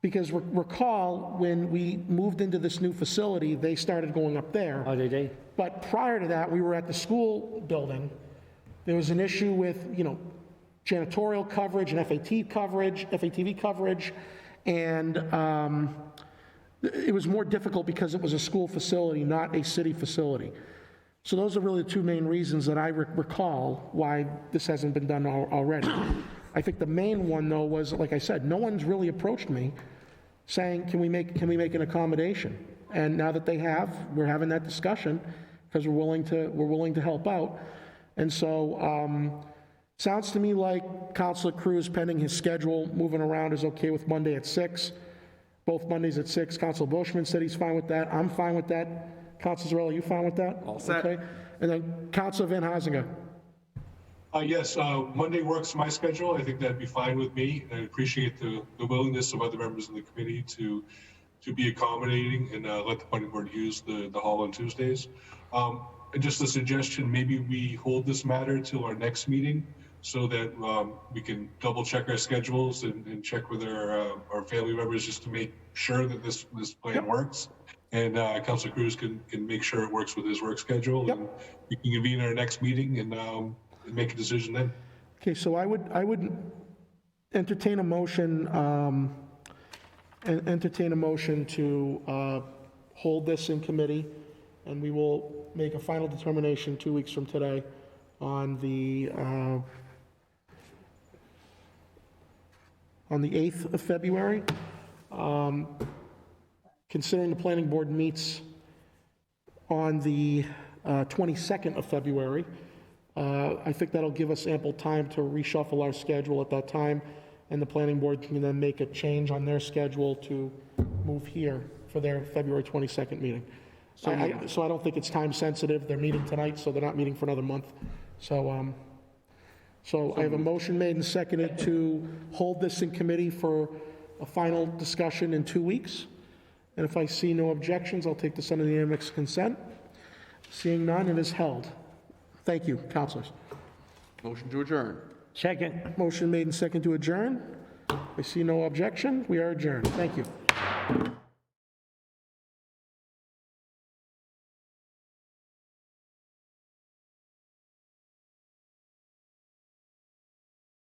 because recall when we moved into this new facility, they started going up there. Oh, did they? But prior to that, we were at the school building. There was an issue with, janitorial coverage and FATV coverage, and it was more difficult because it was a school facility, not a city facility. So those are really the two main reasons that I recall why this hasn't been done already. I think the main one, though, was, like I said, no one's really approached me saying, can we make an accommodation? And now that they have, we're having that discussion because we're willing to help out. And so, sounds to me like Councilor Cruz, pending his schedule, moving around, is okay with Monday at 6. Both Mondays at 6. Councilor Boishman said he's fine with that. I'm fine with that. Councilor Zarella, you fine with that? All set. Okay. And then Councilor Van Huizinga. Yes, Monday works my schedule. I think that'd be fine with me. I appreciate the willingness of other members of the committee to be accommodating and let the planning board use the hall on Tuesdays. And just a suggestion, maybe we hold this matter till our next meeting so that we can double check our schedules and check with our family members just to make sure that this plan works. And Councilor Cruz can make sure it works with his work schedule. Yep. And we can convene our next meeting and make a decision then. Okay, so I would entertain a motion, to hold this in committee, and we will make a final determination 2 weeks from today on the 8th of February. Considering the planning board meets on the 22nd of February, I think that'll give us ample time to reshuffle our schedule at that time, and the planning board can then make a change on their schedule to move here for their February 22nd meeting. So I don't think it's time sensitive. They're meeting tonight, so they're not meeting for another month. So I have a motion made and seconded to hold this in committee for a final discussion in 2 weeks. And if I see no objections, I'll take this under the unanimous consent. Seeing none, it is held. Thank you, councilors. Motion to adjourn. Second. Motion made and seconded to adjourn. I see no objection. We are adjourned. Thank you. you.